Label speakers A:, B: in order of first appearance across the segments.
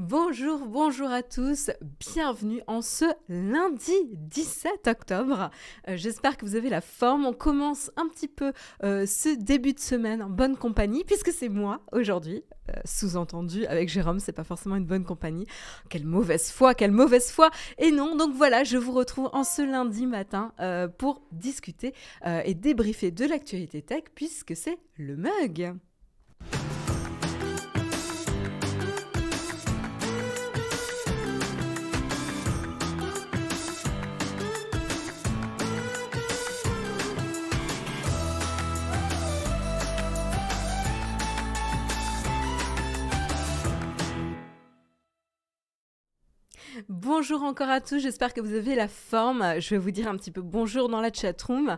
A: Bonjour, bonjour à tous, bienvenue en ce lundi 17 octobre. J'espère que vous avez la forme. On commence un petit peu ce début de semaine en bonne compagnie, puisque c'est moi aujourd'hui. Sous-entendu, avec Jérôme, c'est pas forcément une bonne compagnie. Quelle mauvaise foi, quelle mauvaise foi. Et non, donc voilà, je vous retrouve en ce lundi matin pour discuter et débriefer de l'actualité tech, puisque c'est le mug. Bonjour encore à tous, j'espère que vous avez la forme. Je vais vous dire un petit peu bonjour dans la chatroom.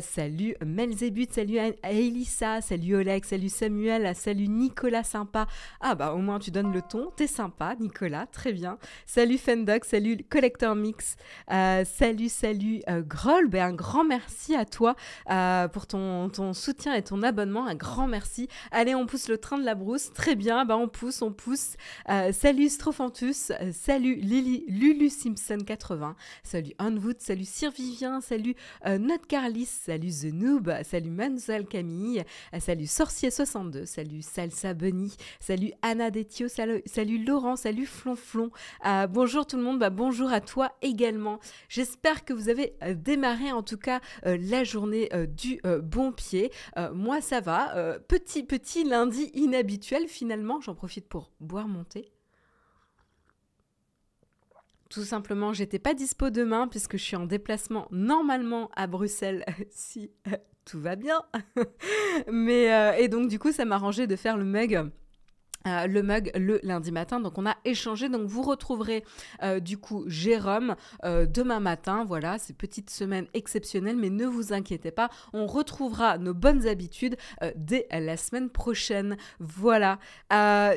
A: Salut Melzébut, salut Elissa, salut Oleg, salut Samuel, salut Nicolas sympa. Ah bah au moins tu donnes le ton, t'es sympa Nicolas, très bien. Salut Fendoc, salut Collector Mix, salut Groll, un grand merci à toi pour ton soutien et ton abonnement, un grand merci. Allez, on pousse le train de la brousse, très bien, on pousse. Salut Strophantus, salut Lulu Simpson 80, salut Unwood, salut Sir Vivien, salut Not Carlis, salut The Noob, salut Mansal Camille, salut Sorcier 62, salut Salsa Bunny, salut Anna Détio, salut Laurent, salut Flonflon. Bonjour tout le monde, bonjour à toi également. J'espère que vous avez démarré en tout cas la journée du bon pied. Moi ça va, petit lundi inhabituel finalement, j'en profite pour boire mon thé. Tout simplement, j'étais pas dispo demain puisque je suis en déplacement normalement à Bruxelles si tout va bien. Et donc du coup, ça m'arrangeait de faire le mug le lundi matin. Donc on a échangé. Donc vous retrouverez du coup Jérôme demain matin. Voilà, c'est petite semaine exceptionnelle, mais ne vous inquiétez pas, on retrouvera nos bonnes habitudes dès la semaine prochaine. Voilà.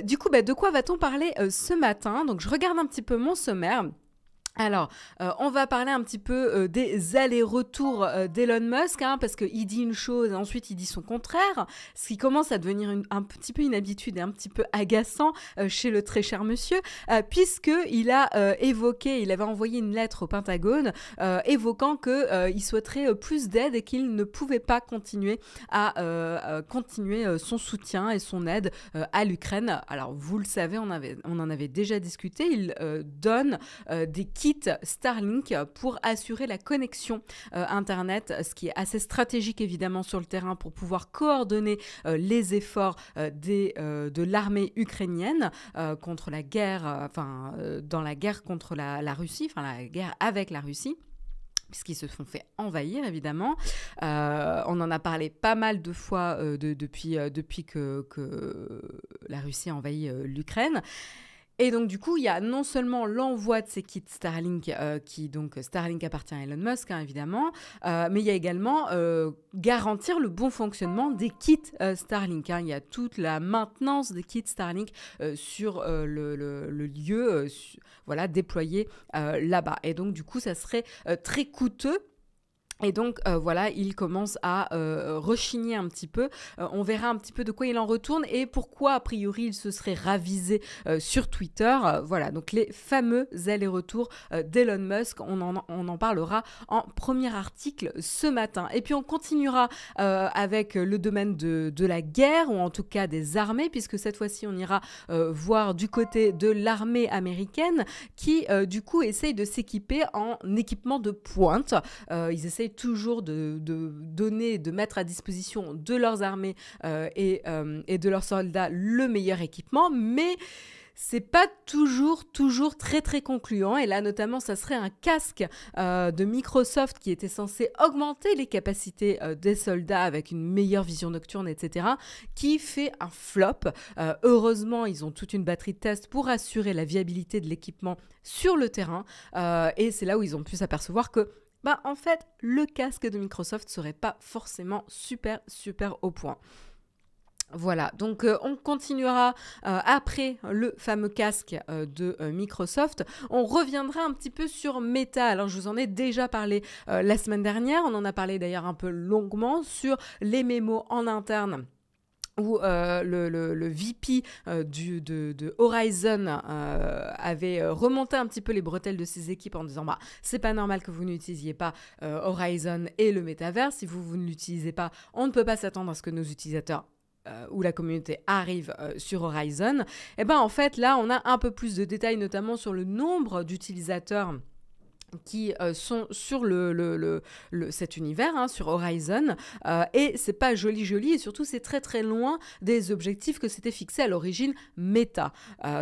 A: Du coup, de quoi va-t-on parler ce matin? Donc je regarde un petit peu mon sommaire. Alors, on va parler un petit peu des allers-retours d'Elon Musk, parce qu'il dit une chose et ensuite il dit son contraire, ce qui commence à devenir un petit peu une habitude et un petit peu agaçant chez le très cher monsieur, puisqu'il a il avait envoyé une lettre au Pentagone évoquant qu'il souhaiterait plus d'aide et qu'il ne pouvait pas continuer à continuer son soutien et son aide à l'Ukraine. Alors, vous le savez, on en avait déjà discuté, il donne des kit Starlink pour assurer la connexion Internet, ce qui est assez stratégique évidemment sur le terrain pour pouvoir coordonner les efforts de l'armée ukrainienne contre la guerre, dans la guerre contre la Russie, la guerre avec la Russie, puisqu'ils se sont fait envahir, évidemment. On en a parlé pas mal de fois depuis que la Russie a envahi l'Ukraine. Et donc, du coup, il y a non seulement l'envoi de ces kits Starlink, Starlink appartient à Elon Musk, évidemment, mais il y a également garantir le bon fonctionnement des kits Starlink. Il y a toute la maintenance des kits Starlink sur le lieu déployé là-bas. Et donc, du coup, ça serait très coûteux. Et donc, il commence à rechigner un petit peu. On verra un petit peu de quoi il en retourne et pourquoi, a priori, il se serait ravisé sur Twitter. Voilà, donc les fameux allers-retours d'Elon Musk, on en parlera en premier article ce matin. Et puis, on continuera avec le domaine de la guerre, ou en tout cas des armées, puisque cette fois-ci, on ira voir du côté de l'armée américaine qui, du coup, essaye de s'équiper en équipement de pointe. Ils essayent toujours de donner, de mettre à disposition de leurs armées et de leurs soldats le meilleur équipement, mais c'est pas toujours très très concluant. Et là notamment, ça serait un casque de Microsoft qui était censé augmenter les capacités des soldats avec une meilleure vision nocturne, etc., qui fait un flop. Heureusement, ils ont toute une batterie de tests pour assurer la viabilité de l'équipement sur le terrain, et c'est là où ils ont pu s'apercevoir que en fait, le casque de Microsoft serait pas forcément super au point. Voilà, donc on continuera après le fameux casque de Microsoft. On reviendra un petit peu sur Meta. Alors, je vous en ai déjà parlé la semaine dernière. On en a parlé d'ailleurs un peu longuement sur les mémos en interne où le VP de Horizon avait remonté un petit peu les bretelles de ses équipes en disant c'est pas normal que vous n'utilisiez pas Horizon et le métavers. Si vous ne l'utilisez pas, on ne peut pas s'attendre à ce que nos utilisateurs où la communauté arrive sur Horizon. Et en fait, là, on a un peu plus de détails, notamment sur le nombre d'utilisateurs qui sont sur cet univers, sur Horizon, et c'est pas joli, et surtout c'est très très loin des objectifs que s'était fixé à l'origine Meta.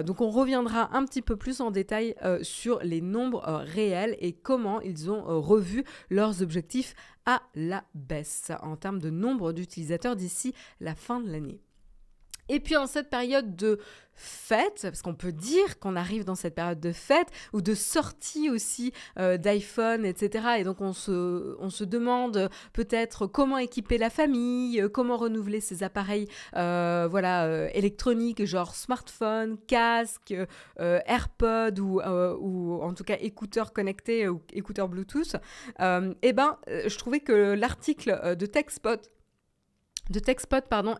A: Donc on reviendra un petit peu plus en détail sur les nombres réels et comment ils ont revu leurs objectifs à la baisse en termes de nombre d'utilisateurs d'ici la fin de l'année. Et puis en cette période de fête, parce qu'on peut dire qu'on arrive dans cette période de fête ou de sortie aussi d'iPhone, etc. Et donc on se demande peut-être comment équiper la famille, comment renouveler ses appareils électroniques, genre smartphone, casque, AirPod ou en tout cas écouteurs connectés ou écouteurs Bluetooth. Je trouvais que l'article de TechSpot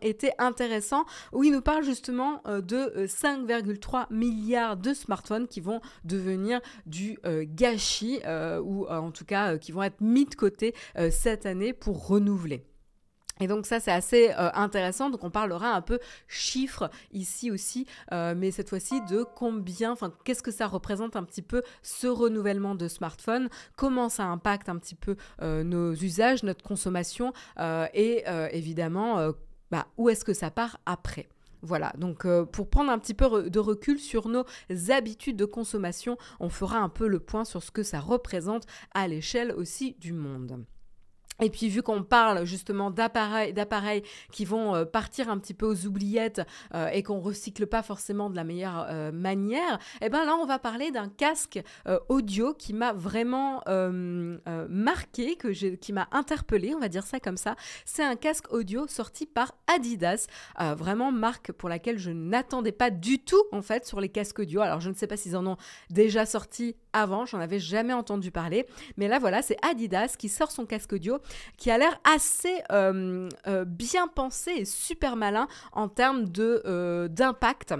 A: était intéressant, où il nous parle justement de 5,3 milliards de smartphones qui vont devenir du gâchis, ou en tout cas qui vont être mis de côté cette année pour renouveler. Et donc ça, c'est assez intéressant. Donc on parlera un peu chiffres ici aussi, mais cette fois-ci de qu'est-ce que ça représente un petit peu ce renouvellement de smartphone, comment ça impacte un petit peu nos usages, notre consommation, et évidemment, où est-ce que ça part après. Voilà, donc pour prendre un petit peu de recul sur nos habitudes de consommation, on fera un peu le point sur ce que ça représente à l'échelle aussi du monde. Et puis vu qu'on parle justement d'appareils qui vont partir un petit peu aux oubliettes et qu'on recycle pas forcément de la meilleure manière, là on va parler d'un casque audio qui m'a vraiment marqué, qui m'a interpellée, on va dire ça comme ça. C'est un casque audio sorti par Adidas, vraiment marque pour laquelle je n'attendais pas du tout en fait sur les casques audio. Alors je ne sais pas s'ils en ont déjà sorti avant, j'en avais jamais entendu parler, mais là voilà, c'est Adidas qui sort son casque audio qui a l'air assez bien pensé et super malin en termes d'impact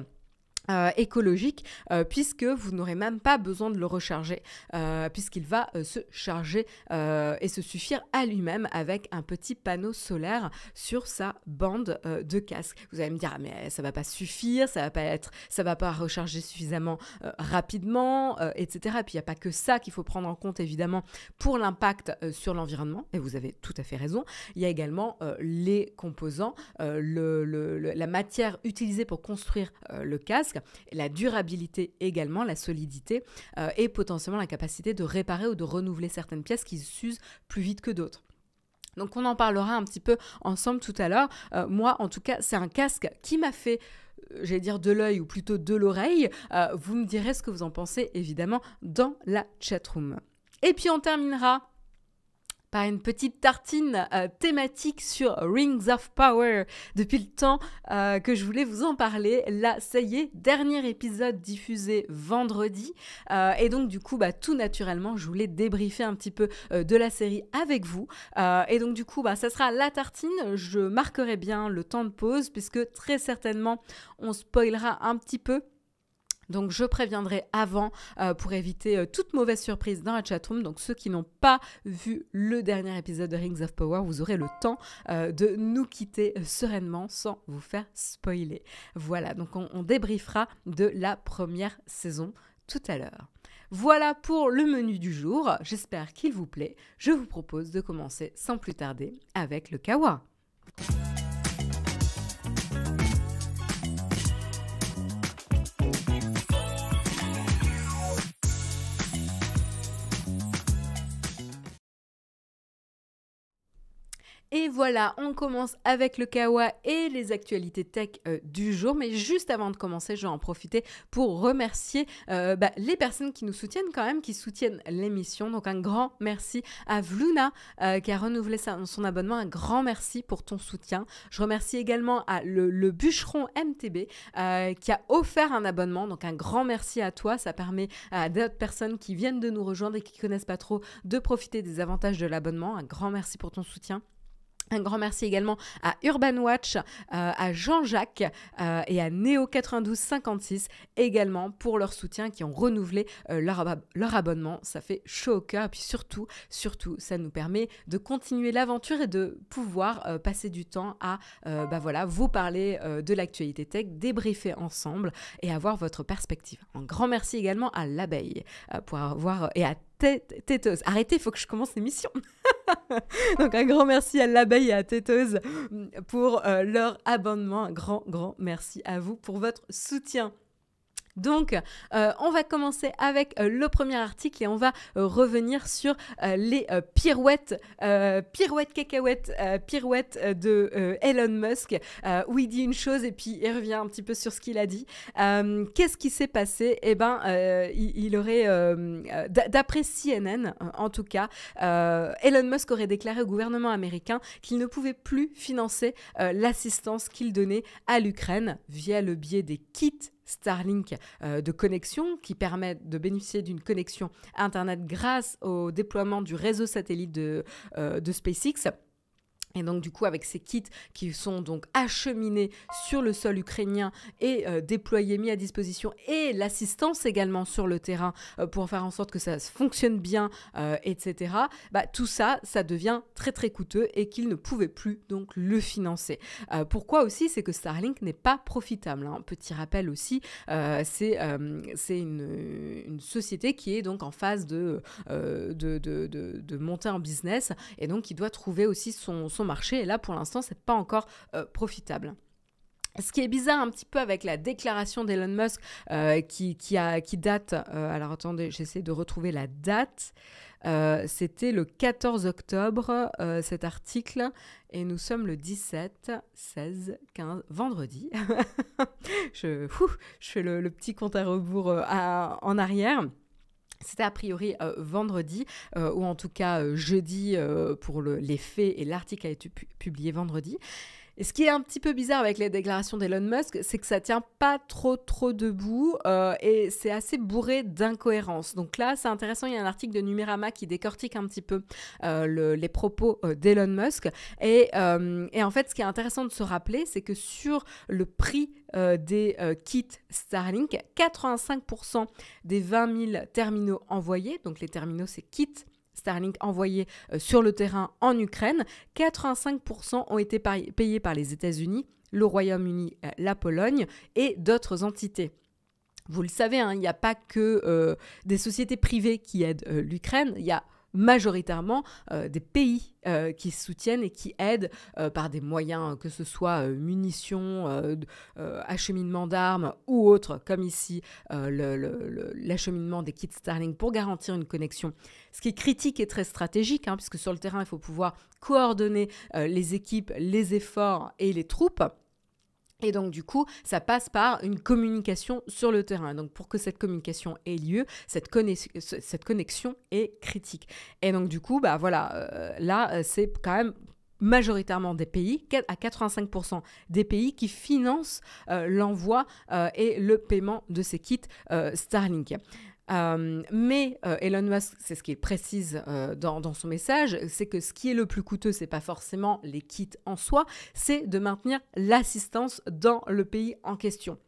A: écologique, puisque vous n'aurez même pas besoin de le recharger, puisqu'il va se charger et se suffire à lui-même avec un petit panneau solaire sur sa bande de casque. Vous allez me dire, mais ça va pas suffire, ça va pas recharger suffisamment rapidement, etc. Et puis il n'y a pas que ça qu'il faut prendre en compte évidemment pour l'impact sur l'environnement, et vous avez tout à fait raison. Il y a également les composants, la matière utilisée pour construire le casque, la durabilité également, la solidité et potentiellement la capacité de réparer ou de renouveler certaines pièces qui s'usent plus vite que d'autres. Donc on en parlera un petit peu ensemble tout à l'heure. Moi en tout cas c'est un casque qui m'a fait j'allais dire de l'œil ou plutôt de l'oreille. Vous me direz ce que vous en pensez évidemment dans la chatroom. Et puis on terminera par une petite tartine thématique sur Rings of Power. Depuis le temps que je voulais vous en parler, là, ça y est, dernier épisode diffusé vendredi. Et donc, du coup, tout naturellement, je voulais débriefer un petit peu de la série avec vous. Et donc, du coup, ça sera la tartine. Je marquerai bien le temps de pause, puisque très certainement, on spoilera un petit peu. Donc, je préviendrai avant pour éviter toute mauvaise surprise dans la chatroom. Donc, ceux qui n'ont pas vu le dernier épisode de Rings of Power, vous aurez le temps de nous quitter sereinement sans vous faire spoiler. Voilà, donc on débriefera de la première saison tout à l'heure. Voilà pour le menu du jour. J'espère qu'il vous plaît. Je vous propose de commencer sans plus tarder avec le Kawa. Et voilà, on commence avec le Kawa et les actualités tech du jour. Mais juste avant de commencer, je vais en profiter pour remercier les personnes qui nous soutiennent quand même, qui soutiennent l'émission. Donc un grand merci à Vluna qui a renouvelé son abonnement. Un grand merci pour ton soutien. Je remercie également à le bûcheron MTB qui a offert un abonnement. Donc un grand merci à toi. Ça permet à d'autres personnes qui viennent de nous rejoindre et qui ne connaissent pas trop de profiter des avantages de l'abonnement. Un grand merci pour ton soutien. Un grand merci également à Urban Watch, à Jean-Jacques et à Néo9256 également pour leur soutien, qui ont renouvelé leur abonnement. Ça fait chaud au cœur et puis surtout, ça nous permet de continuer l'aventure et de pouvoir passer du temps à vous parler de l'actualité tech, débriefer ensemble et avoir votre perspective. Un grand merci également à l'abeille pour avoir et à Téteuse. Arrêtez, il faut que je commence l'émission. Donc un grand merci à l'abeille et à Téteuse pour leur abonnement. Un grand merci à vous pour votre soutien. Donc, on va commencer avec le premier article et on va revenir sur les pirouettes de Elon Musk, où il dit une chose et puis il revient un petit peu sur ce qu'il a dit. Qu'est-ce qui s'est passé ? Eh ben, il aurait, d'après CNN en tout cas, Elon Musk aurait déclaré au gouvernement américain qu'il ne pouvait plus financer l'assistance qu'il donnait à l'Ukraine via le biais des kits Starlink de connexion qui permettent de bénéficier d'une connexion Internet grâce au déploiement du réseau satellite de SpaceX. Et donc du coup avec ces kits qui sont donc acheminés sur le sol ukrainien et déployés, mis à disposition, et l'assistance également sur le terrain pour faire en sorte que ça fonctionne bien, etc. Tout ça devient très coûteux et qu'ils ne pouvaient plus donc le financer. Pourquoi aussi ? C'est que Starlink n'est pas profitable. Hein. Petit rappel aussi, c'est une société qui est donc en phase de monter en business et donc qui doit trouver aussi son marché, et là pour l'instant c'est pas encore profitable. Ce qui est bizarre un petit peu avec la déclaration d'Elon Musk qui date, alors attendez, j'essaie de retrouver la date, c'était le 14 octobre cet article et nous sommes le 17, 16, 15, vendredi. je fais le petit compte à rebours en arrière. C'était a priori vendredi, ou en tout cas jeudi pour les faits, et l'article a été publié vendredi. Et ce qui est un petit peu bizarre avec les déclarations d'Elon Musk, c'est que ça tient pas trop debout et c'est assez bourré d'incohérences. Donc là, c'est intéressant, il y a un article de Numérama qui décortique un petit peu les propos d'Elon Musk. Et en fait, ce qui est intéressant de se rappeler, c'est que sur le prix des kits Starlink, 85% des 20 000 terminaux envoyés, donc les terminaux, c'est kits Starlink envoyés sur le terrain en Ukraine, 85% ont été payés par les États-Unis, le Royaume-Uni, la Pologne et d'autres entités. Vous le savez, hein, il n'y a pas que des sociétés privées qui aident l'Ukraine, il y a majoritairement des pays qui soutiennent et qui aident par des moyens, que ce soit munitions, acheminement d'armes ou autres, comme ici l'acheminement des kits Starlink pour garantir une connexion. Ce qui est critique et très stratégique, hein, puisque sur le terrain, il faut pouvoir coordonner les équipes, les efforts et les troupes. Et donc, du coup, ça passe par une communication sur le terrain. Donc, pour que cette communication ait lieu, cette connexion est critique. Et donc, du coup, là, c'est quand même majoritairement des pays, à 85% des pays qui financent l'envoi et le paiement de ces kits Starlink. Mais Elon Musk, c'est ce qu'il précise dans son message, c'est que ce qui est le plus coûteux, c'est pas forcément les kits en soi, c'est de maintenir l'assistance dans le pays en question.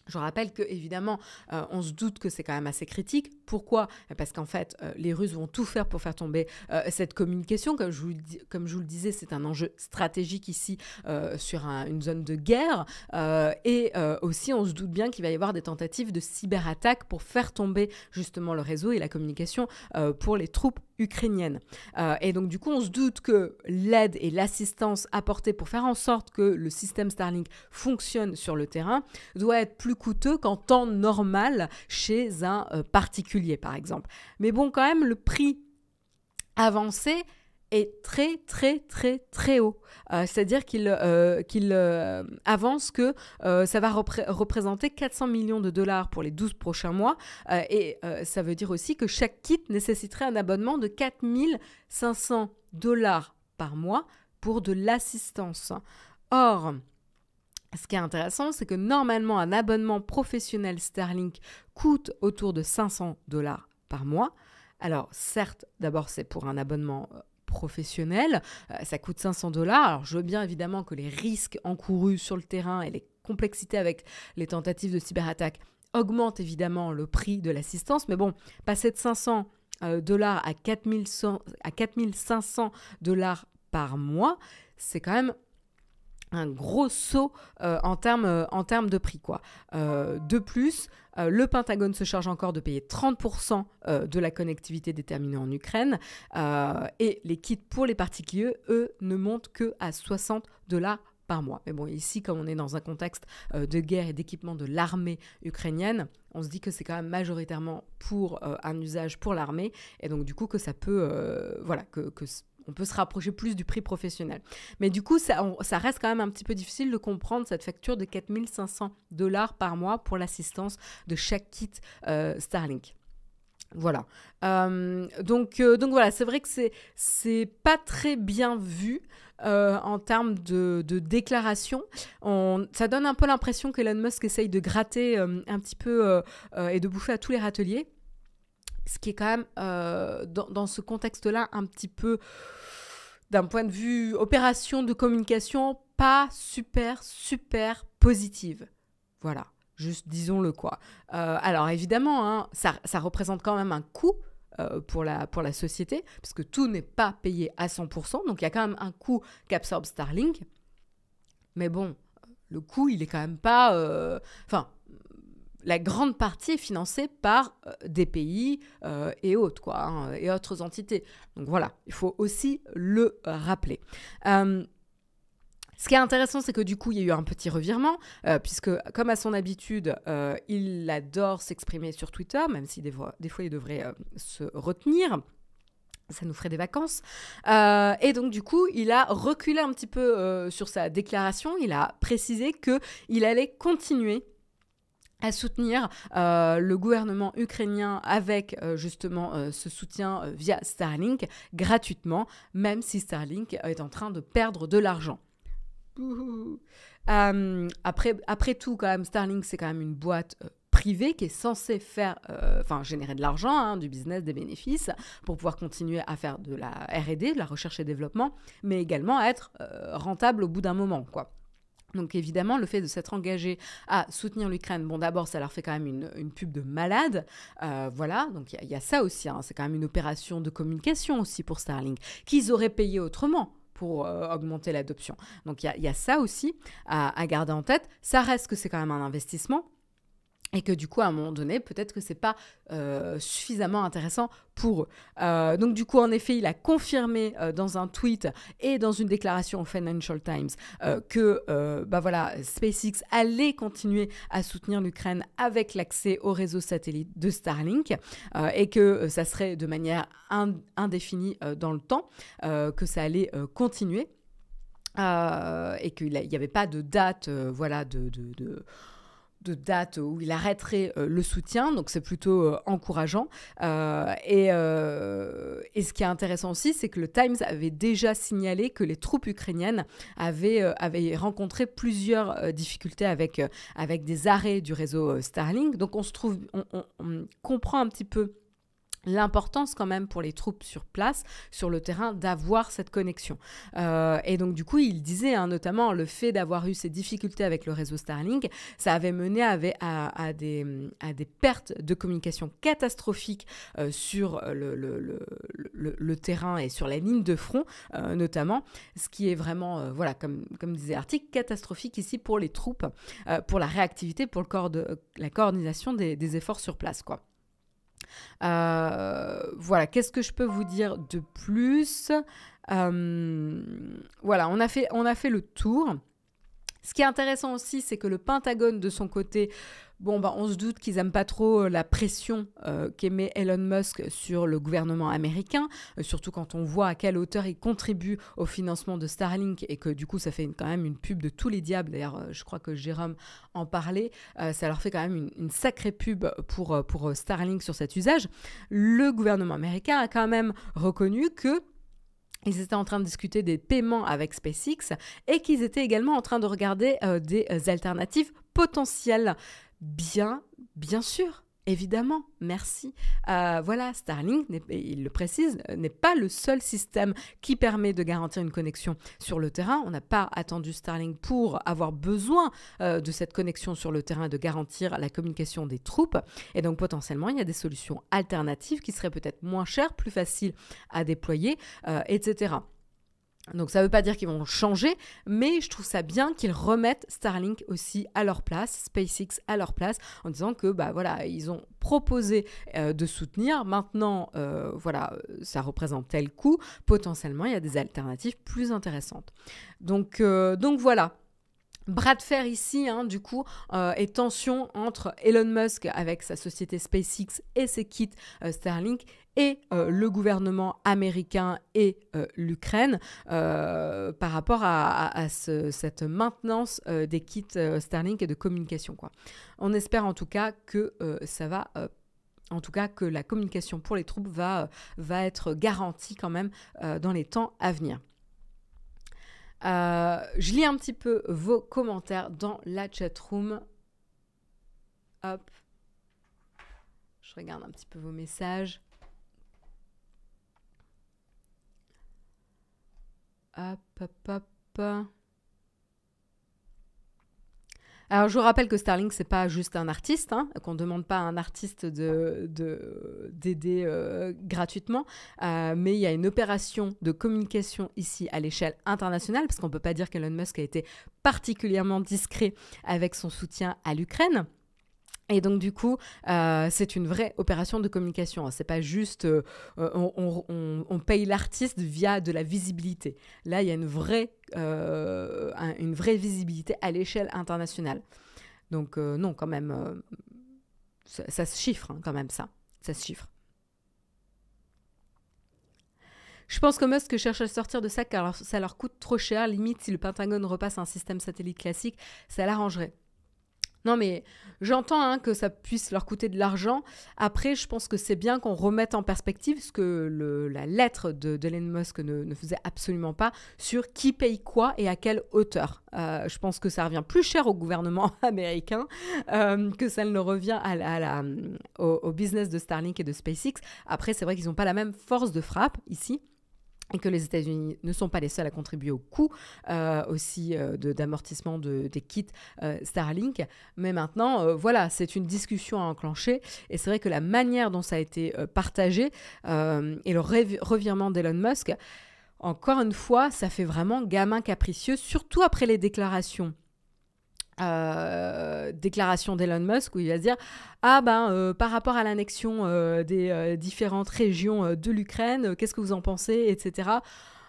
A: Je rappelle que évidemment, on se doute que c'est quand même assez critique. Pourquoi ? Parce qu'en fait, les Russes vont tout faire pour faire tomber cette communication. Comme je vous le disais, c'est un enjeu stratégique ici sur une zone de guerre. Et aussi, on se doute bien qu'il va y avoir des tentatives de cyberattaque pour faire tomber justement le réseau et la communication pour les troupes ukrainiennes. Et donc, du coup, on se doute que l'aide et l'assistance apportée pour faire en sorte que le système Starlink fonctionne sur le terrain doit être plus coûteux qu'en temps normal chez un particulier, par exemple. Mais bon, quand même, le prix avancé est très haut. C'est-à-dire qu'il avance que ça va représenter 400 millions de dollars pour les 12 prochains mois. Et ça veut dire aussi que chaque kit nécessiterait un abonnement de 4 500 dollars par mois pour de l'assistance. Or, ce qui est intéressant, c'est que normalement, un abonnement professionnel Starlink coûte autour de 500 dollars par mois. Alors, certes, d'abord, c'est pour un abonnement professionnel. Ça coûte 500 $. Alors, je veux bien évidemment que les risques encourus sur le terrain et les complexités avec les tentatives de cyberattaque augmentent évidemment le prix de l'assistance. Mais bon, passer de 500 $ à 4500 $ par mois, c'est quand même un gros saut en termes de prix, quoi. De plus, le Pentagone se charge encore de payer 30% de la connectivité déterminée en Ukraine et les kits pour les particuliers, eux, ne montent que à 60 $ par mois. Mais bon, ici, comme on est dans un contexte de guerre et d'équipement de l'armée ukrainienne, on se dit que c'est quand même majoritairement pour un usage pour l'armée et donc du coup que ça peut, on peut se rapprocher plus du prix professionnel. Mais du coup, ça reste quand même un petit peu difficile de comprendre cette facture de 4500 $ par mois pour l'assistance de chaque kit Starlink. Voilà. Donc voilà, c'est vrai que c'est pas très bien vu en termes de déclaration. Ça donne un peu l'impression qu'Elon Musk essaye de gratter un petit peu et de bouffer à tous les râteliers. Ce qui est quand même, dans ce contexte-là, un petit peu, d'un point de vue opération de communication, pas super positive. Voilà, juste disons-le quoi. Alors évidemment, hein, ça représente quand même un coût pour la société, parce que tout n'est pas payé à 100%, donc il y a quand même un coût qu'absorbe Starlink. Mais bon, le coût, il est quand même pas... la grande partie est financée par des pays et autres, quoi, hein, et autres entités. Donc voilà, il faut aussi le rappeler. Ce qui est intéressant, c'est que du coup, il y a eu un petit revirement, puisque comme à son habitude, il adore s'exprimer sur Twitter, même si des fois il devrait se retenir. Ça nous ferait des vacances. Et donc, du coup, il a reculé un petit peu sur sa déclaration. Il a précisé qu'il allait continuer à soutenir le gouvernement ukrainien avec justement ce soutien via Starlink gratuitement, même si Starlink est en train de perdre de l'argent. Après tout, quand même, Starlink, c'est quand même une boîte privée qui est censée générer de l'argent, hein, du business, des bénéfices, pour pouvoir continuer à faire de la R&D, de la recherche et développement, mais également être rentable au bout d'un moment, quoi. Donc évidemment, le fait de s'être engagé à soutenir l'Ukraine, bon d'abord ça leur fait quand même une pub de malade, voilà, donc il y a ça aussi, hein, c'est quand même une opération de communication aussi pour Starlink, qu'ils auraient payé autrement pour augmenter l'adoption. Donc il y a ça aussi à garder en tête, ça reste que c'est quand même un investissement, et que du coup, à un moment donné, peut-être que c'est pas suffisamment intéressant pour eux. Donc du coup, en effet, il a confirmé dans un tweet et dans une déclaration au Financial Times que SpaceX allait continuer à soutenir l'Ukraine avec l'accès au réseau satellite de Starlink et que ça serait de manière indéfinie dans le temps, que ça allait continuer et qu'il n'y avait pas de date, de date où il arrêterait le soutien, donc c'est plutôt encourageant. Et ce qui est intéressant aussi, c'est que le Times avait déjà signalé que les troupes ukrainiennes avaient rencontré plusieurs difficultés avec des arrêts du réseau Starlink. Donc on comprend un petit peu l'importance quand même pour les troupes sur place, sur le terrain, d'avoir cette connexion. Et donc du coup, il disait notamment le fait d'avoir eu ces difficultés avec le réseau Starlink, ça avait mené à des pertes de communication catastrophiques sur le terrain et sur la ligne de front, notamment, ce qui est vraiment, comme disait l'article, catastrophique ici pour les troupes, pour la réactivité, pour la coordination des efforts sur place, quoi. Voilà, qu'est-ce que je peux vous dire de plus ? Voilà, on a fait le tour. Ce qui est intéressant aussi, c'est que le Pentagone, de son côté, on se doute qu'ils n'aiment pas trop la pression qu'émet Elon Musk sur le gouvernement américain, surtout quand on voit à quelle hauteur il contribue au financement de Starlink et que du coup, ça fait quand même une pub de tous les diables. D'ailleurs, je crois que Jérôme en parlait. Ça leur fait quand même une sacrée pub pour Starlink sur cet usage. Le gouvernement américain a quand même reconnu que ils étaient en train de discuter des paiements avec SpaceX et qu'ils étaient également en train de regarder des alternatives potentielles. Bien sûr, Évidemment, merci. Voilà, Starlink, il le précise, n'est pas le seul système qui permet de garantir une connexion sur le terrain. On n'a pas attendu Starlink pour avoir besoin de cette connexion sur le terrain et de garantir la communication des troupes. Et donc potentiellement, il y a des solutions alternatives qui seraient peut-être moins chères, plus faciles à déployer, etc. Donc ça ne veut pas dire qu'ils vont changer, mais je trouve ça bien qu'ils remettent Starlink aussi à leur place, SpaceX à leur place, en disant que voilà, ils ont proposé de soutenir. Maintenant, voilà, ça représente tel coût. Potentiellement, il y a des alternatives plus intéressantes. Donc voilà. Bras de fer ici, du coup, et tension entre Elon Musk avec sa société SpaceX et ses kits Starlink et le gouvernement américain et l'Ukraine par rapport à cette maintenance des kits Starlink et de communication, quoi. On espère en tout cas que ça va... En tout cas, que la communication pour les troupes va être garantie quand même dans les temps à venir. Je lis un petit peu vos commentaires dans la chatroom. Hop. Je regarde un petit peu vos messages. Hop. Alors, je vous rappelle que Starlink, c'est pas juste un artiste, qu'on ne demande pas à un artiste d'aider gratuitement, mais il y a une opération de communication ici à l'échelle internationale, parce qu'on ne peut pas dire qu'Elon Musk a été particulièrement discret avec son soutien à l'Ukraine. Et donc, du coup, c'est une vraie opération de communication. C'est pas juste on paye l'artiste via de la visibilité. Là, il y a une vraie visibilité à l'échelle internationale. Donc, non, quand même, ça se chiffre, quand même, ça. Ça se chiffre. Je pense que Musk cherche à sortir de ça car ça leur coûte trop cher. Limite, si le Pentagone repasse à un système satellite classique, ça l'arrangerait. Non, mais j'entends que ça puisse leur coûter de l'argent. Après, je pense que c'est bien qu'on remette en perspective ce que la lettre d'Elon Musk ne faisait absolument pas sur qui paye quoi et à quelle hauteur. Je pense que ça revient plus cher au gouvernement américain que ça ne revient au business de Starlink et de SpaceX. Après, c'est vrai qu'ils n'ont pas la même force de frappe ici. Et que les États-Unis ne sont pas les seuls à contribuer au coût aussi d'amortissement des kits Starlink. Mais maintenant, voilà, c'est une discussion à enclencher. Et c'est vrai que la manière dont ça a été partagé et le revirement d'Elon Musk, encore une fois, ça fait vraiment gamin capricieux, surtout après les déclaration d'Elon Musk où il va se dire par rapport à l'annexion des différentes régions de l'Ukraine, qu'est-ce que vous en pensez, etc.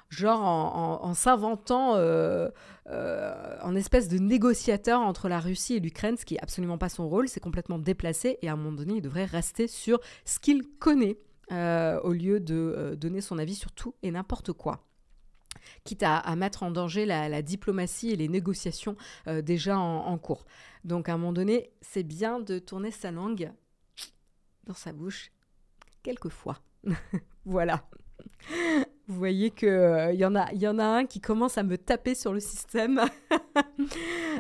A: Genre en s'inventant en espèce de négociateur entre la Russie et l'Ukraine, ce qui n'est absolument pas son rôle, c'est complètement déplacé et à un moment donné, il devrait rester sur ce qu'il connaît au lieu de donner son avis sur tout et n'importe quoi. Quitte à mettre en danger la diplomatie et les négociations déjà en cours. Donc, à un moment donné, c'est bien de tourner sa langue dans sa bouche quelquefois. Voilà. Vous voyez qu'il y en a un qui commence à me taper sur le système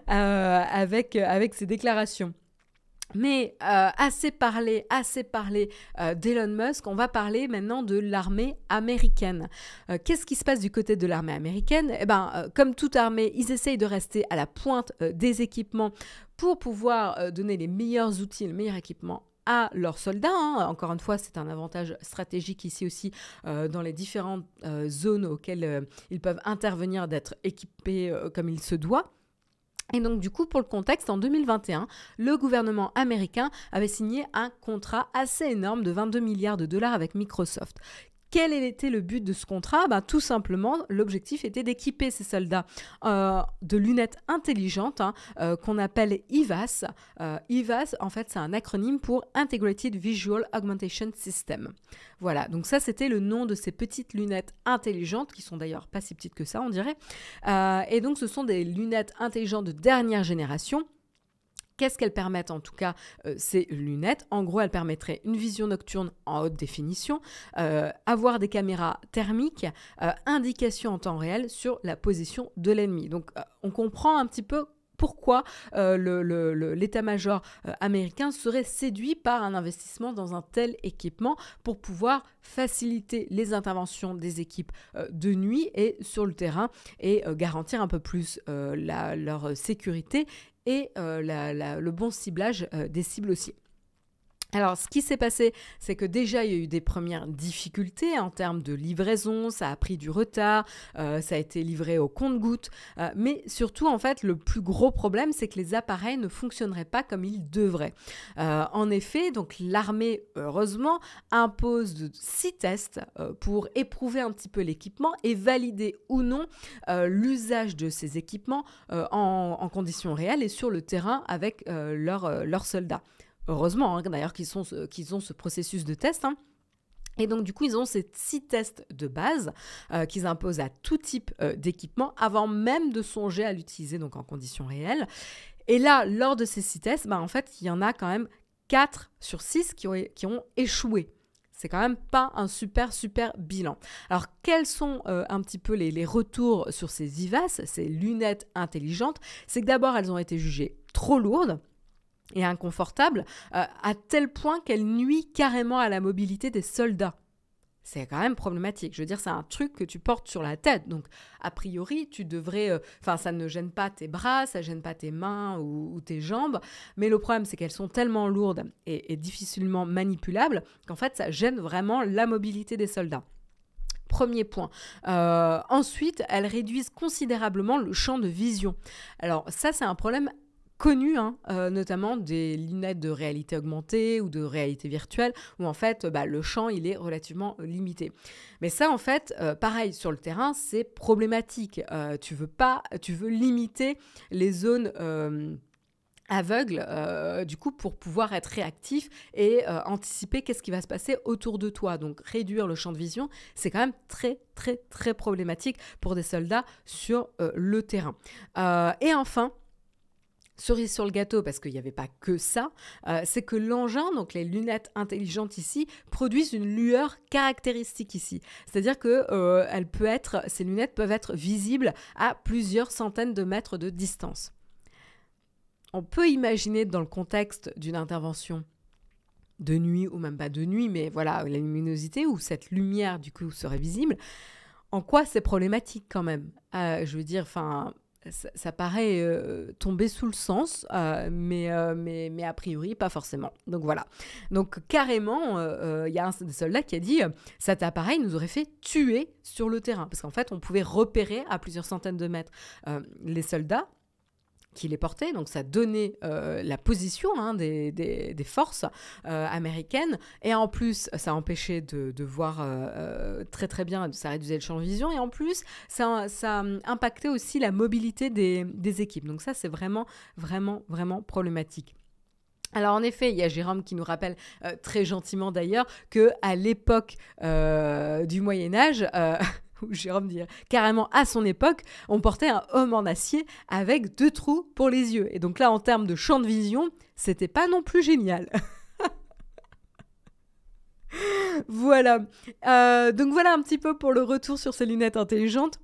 A: avec ses déclarations. Mais assez parlé d'Elon Musk, on va parler maintenant de l'armée américaine. Qu'est-ce qui se passe du côté de l'armée américaine ? Comme toute armée, ils essayent de rester à la pointe des équipements pour pouvoir donner les meilleurs outils, le meilleur équipement à leurs soldats. Encore une fois, c'est un avantage stratégique ici aussi dans les différentes zones auxquelles ils peuvent intervenir, d'être équipés comme il se doit. Et donc, du coup, pour le contexte, en 2021, le gouvernement américain avait signé un contrat assez énorme de 22 milliards de dollars avec Microsoft. Quel était le but de ce contrat ? Tout simplement, l'objectif était d'équiper ces soldats de lunettes intelligentes qu'on appelle IVAS. IVAS, en fait, c'est un acronyme pour Integrated Visual Augmentation System. Voilà, donc ça, c'était le nom de ces petites lunettes intelligentes, qui sont d'ailleurs pas si petites que ça, on dirait. Et donc, ce sont des lunettes intelligentes de dernière génération. Qu'est-ce qu'elles permettent en tout cas, ces lunettes ? En gros, elles permettraient une vision nocturne en haute définition, avoir des caméras thermiques, indication en temps réel sur la position de l'ennemi. Donc, on comprend un petit peu pourquoi l'état-major américain serait séduit par un investissement dans un tel équipement pour pouvoir faciliter les interventions des équipes de nuit et sur le terrain et garantir un peu plus leur sécurité et le bon ciblage des cibles aussi. Alors, ce qui s'est passé, c'est que déjà, il y a eu des premières difficultés en termes de livraison, ça a pris du retard, ça a été livré au compte-gouttes, mais surtout, en fait, le plus gros problème, c'est que les appareils ne fonctionneraient pas comme ils devraient. En effet, donc l'armée, heureusement, impose 6 tests pour éprouver un petit peu l'équipement et valider ou non l'usage de ces équipements en conditions réelles et sur le terrain avec leurs soldats. Heureusement, d'ailleurs, qu'ils ont ce processus de test. Et donc, du coup, ils ont ces 6 tests de base qu'ils imposent à tout type d'équipement avant même de songer à l'utiliser donc en conditions réelles. Et là, lors de ces 6 tests, en fait, il y en a quand même 4 sur 6 qui ont échoué. C'est quand même pas un super bilan. Alors, quels sont un petit peu les retours sur ces IVAS, ces lunettes intelligentes? C'est que d'abord, elles ont été jugées trop lourdes et inconfortable, à tel point qu'elle nuit carrément à la mobilité des soldats. C'est quand même problématique. Je veux dire, c'est un truc que tu portes sur la tête. Donc, a priori, tu devrais... ça ne gêne pas tes bras, ça ne gêne pas tes mains ou tes jambes. Mais le problème, c'est qu'elles sont tellement lourdes et difficilement manipulables qu'en fait, ça gêne vraiment la mobilité des soldats. Premier point. Ensuite, elles réduisent considérablement le champ de vision. Alors, ça, c'est un problème connu, notamment des lunettes de réalité augmentée ou de réalité virtuelle, où en fait, le champ, il est relativement limité. Mais ça, en fait, pareil, sur le terrain, c'est problématique. Tu veux limiter les zones aveugles, du coup, pour pouvoir être réactif et anticiper qu'est-ce qui va se passer autour de toi. Donc, réduire le champ de vision, c'est quand même très problématique pour des soldats sur le terrain. Et enfin, cerise sur le gâteau, parce qu'il n'y avait pas que ça, c'est que l'engin, donc les lunettes intelligentes ici, produisent une lueur caractéristique ici. C'est-à-dire que ces lunettes peuvent être visibles à plusieurs centaines de mètres de distance. On peut imaginer dans le contexte d'une intervention de nuit, ou même pas de nuit, mais voilà, la luminosité, où cette lumière, du coup, serait visible, en quoi c'est problématique quand même. Je veux dire, ça paraît tomber sous le sens, mais a priori, pas forcément. Donc voilà. Donc carrément, y a un des soldats qui a dit « cet appareil nous aurait fait tuer sur le terrain ». Parce qu'en fait, on pouvait repérer à plusieurs centaines de mètres les soldats qui les portaient, donc ça donnait la position des forces américaines, et en plus ça empêchait de voir très bien, ça réduisait le champ de vision, et en plus ça impactait aussi la mobilité des équipes. Donc ça, c'est vraiment problématique. Alors en effet, il y a Jérôme qui nous rappelle très gentiment d'ailleurs qu'à l'époque du Moyen-Âge, où Jérôme dit carrément à son époque, on portait un homme en acier avec 2 trous pour les yeux. Et donc là, en termes de champ de vision, c'était pas non plus génial. Voilà. Donc voilà un petit peu pour le retour sur ces lunettes intelligentes.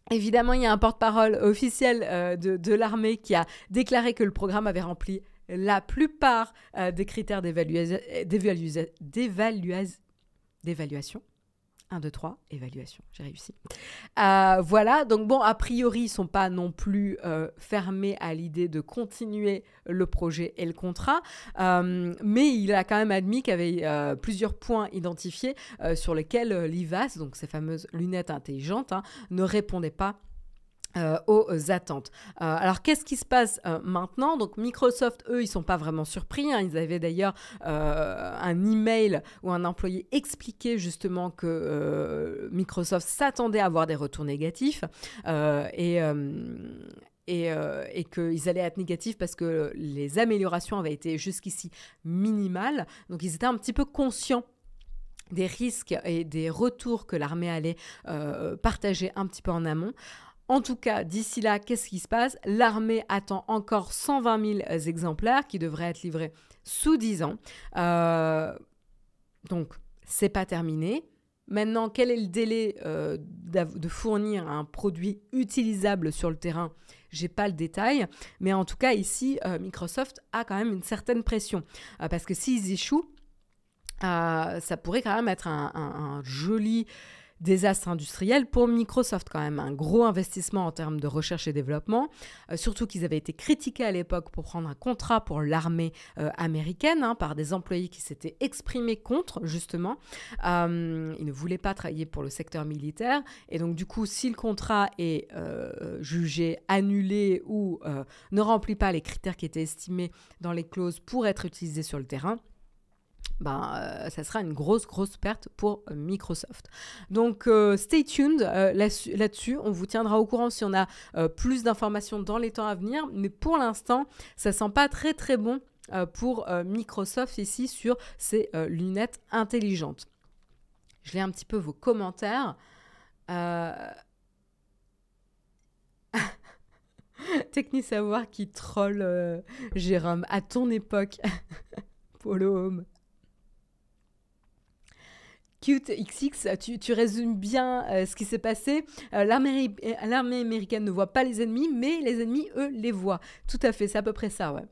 A: Évidemment, il y a un porte-parole officiel de l'armée qui a déclaré que le programme avait rempli la plupart des critères d'évaluation. 1, 2, 3, évaluation, j'ai réussi. Voilà, donc bon, a priori, ils ne sont pas non plus fermés à l'idée de continuer le projet et le contrat, mais il a quand même admis qu'il y avait plusieurs points identifiés sur lesquels l'IVAS, donc ces fameuses lunettes intelligentes, ne répondaient pas aux attentes. Alors, qu'est-ce qui se passe maintenant? Donc, Microsoft, eux, ils ne sont pas vraiment surpris. Ils avaient d'ailleurs un email où un employé expliquait justement que Microsoft s'attendait à avoir des retours négatifs et qu'ils allaient être négatifs parce que les améliorations avaient été jusqu'ici minimales. Donc, ils étaient un petit peu conscients des risques et des retours que l'armée allait partager un petit peu en amont. En tout cas, d'ici là, qu'est-ce qui se passe? L'armée attend encore 120 000 exemplaires qui devraient être livrés sous 10 ans. Donc, c'est pas terminé. Maintenant, quel est le délai de fournir un produit utilisable sur le terrain? j'ai pas le détail. Mais en tout cas, ici, Microsoft a quand même une certaine pression. Parce que s'ils échouent, ça pourrait quand même être un joli désastre industriel pour Microsoft quand même, un gros investissement en termes de recherche et développement, surtout qu'ils avaient été critiqués à l'époque pour prendre un contrat pour l'armée américaine par des employés qui s'étaient exprimés contre, justement. Ils ne voulaient pas travailler pour le secteur militaire et donc du coup, si le contrat est jugé annulé ou ne remplit pas les critères qui étaient estimés dans les clauses pour être utilisé sur le terrain, ça sera une grosse perte pour Microsoft. Donc, stay tuned là-dessus. On vous tiendra au courant si on a plus d'informations dans les temps à venir. Mais pour l'instant, ça sent pas très bon pour Microsoft ici sur ces lunettes intelligentes. Je lis un petit peu vos commentaires. Technisavoir qui troll Jérôme. À ton époque, Polo Home. Cute XX, tu résumes bien ce qui s'est passé. L'armée américaine ne voit pas les ennemis, mais les ennemis, eux, les voient. Tout à fait, c'est à peu près ça, ouais.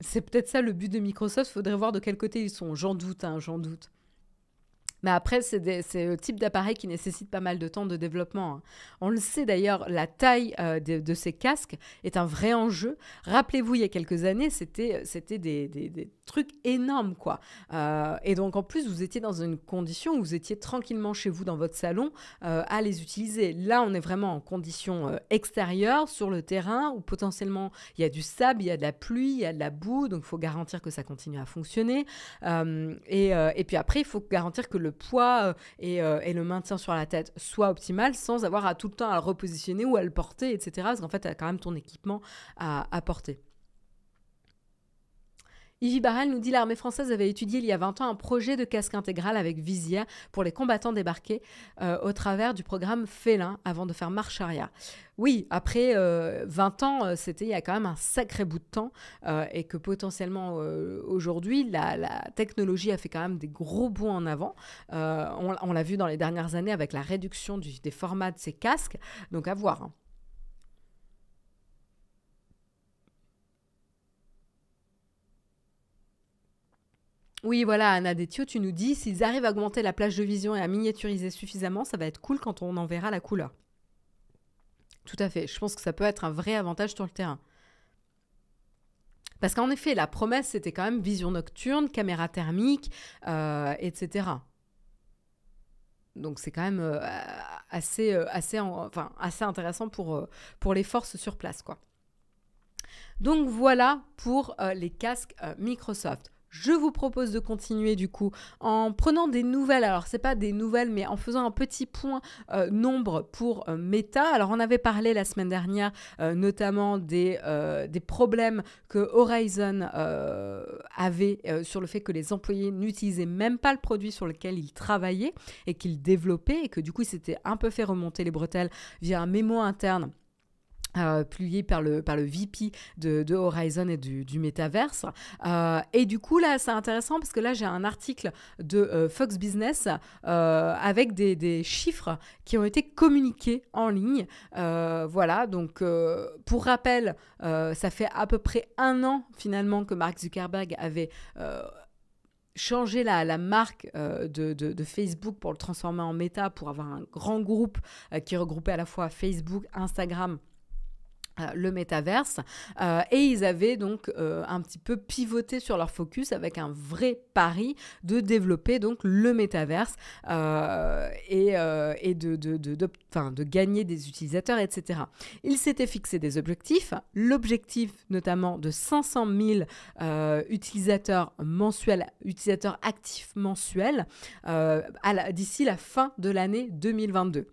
A: C'est peut-être ça le but de Microsoft, faudrait voir de quel côté ils sont. J'en doute, j'en doute. Mais après, c'est le type d'appareil qui nécessite pas mal de temps de développement. On le sait d'ailleurs, la taille de ces casques est un vrai enjeu. Rappelez-vous, il y a quelques années, c'était des trucs énormes, quoi. Et donc, en plus, vous étiez dans une condition où vous étiez tranquillement chez vous dans votre salon à les utiliser. Là, on est vraiment en condition extérieure, sur le terrain, où potentiellement, il y a du sable, il y a de la pluie, il y a de la boue, donc il faut garantir que ça continue à fonctionner. Et puis après, il faut garantir que le poids et le maintien sur la tête soit optimal sans avoir à tout le temps à le repositionner ou à le porter, etc. Parce qu'en fait, tu as quand même ton équipement à porter. Yves Barrel nous dit l'armée française avait étudié il y a 20 ans un projet de casque intégral avec visière pour les combattants débarqués au travers du programme Félin avant de faire marche arrière. Oui, après 20 ans, c'était il y a quand même un sacré bout de temps et que potentiellement aujourd'hui, la technologie a fait quand même des gros bonds en avant. On l'a vu dans les dernières années avec la réduction des formats de ces casques, donc à voir. Oui, voilà, Anna Détio, tu nous dis, s'ils arrivent à augmenter la plage de vision et à miniaturiser suffisamment, ça va être cool quand on en verra la couleur. Tout à fait, je pense que ça peut être un vrai avantage sur le terrain. Parce qu'en effet, la promesse, c'était quand même vision nocturne, caméra thermique, etc. Donc c'est quand même assez intéressant pour les forces sur place, quoi. Donc voilà pour les casques Microsoft. Je vous propose de continuer du coup en prenant des nouvelles. Alors, c'est pas des nouvelles, mais en faisant un petit point nombre pour Meta. Alors, on avait parlé la semaine dernière notamment des problèmes que Horizon avait sur le fait que les employés n'utilisaient même pas le produit sur lequel ils travaillaient et qu'ils développaient et que du coup, ils s'étaient un peu fait remonter les bretelles via un mémo interne. Publié par le VP de Horizon et du Metaverse. Et du coup, là, c'est intéressant parce que là, j'ai un article de Fox Business avec des chiffres qui ont été communiqués en ligne. Voilà, donc pour rappel, ça fait à peu près 1 an finalement que Mark Zuckerberg avait changer la marque de Facebook pour le transformer en Meta, pour avoir un grand groupe qui regroupait à la fois Facebook, Instagram, le métaverse, et ils avaient donc un petit peu pivoté sur leur focus avec un vrai pari de développer donc le métaverse et de gagner des utilisateurs, etc. Ils s'étaient fixé des objectifs, l'objectif notamment de 500 000 utilisateurs mensuels, utilisateurs actifs mensuels d'ici la fin de l'année 2022.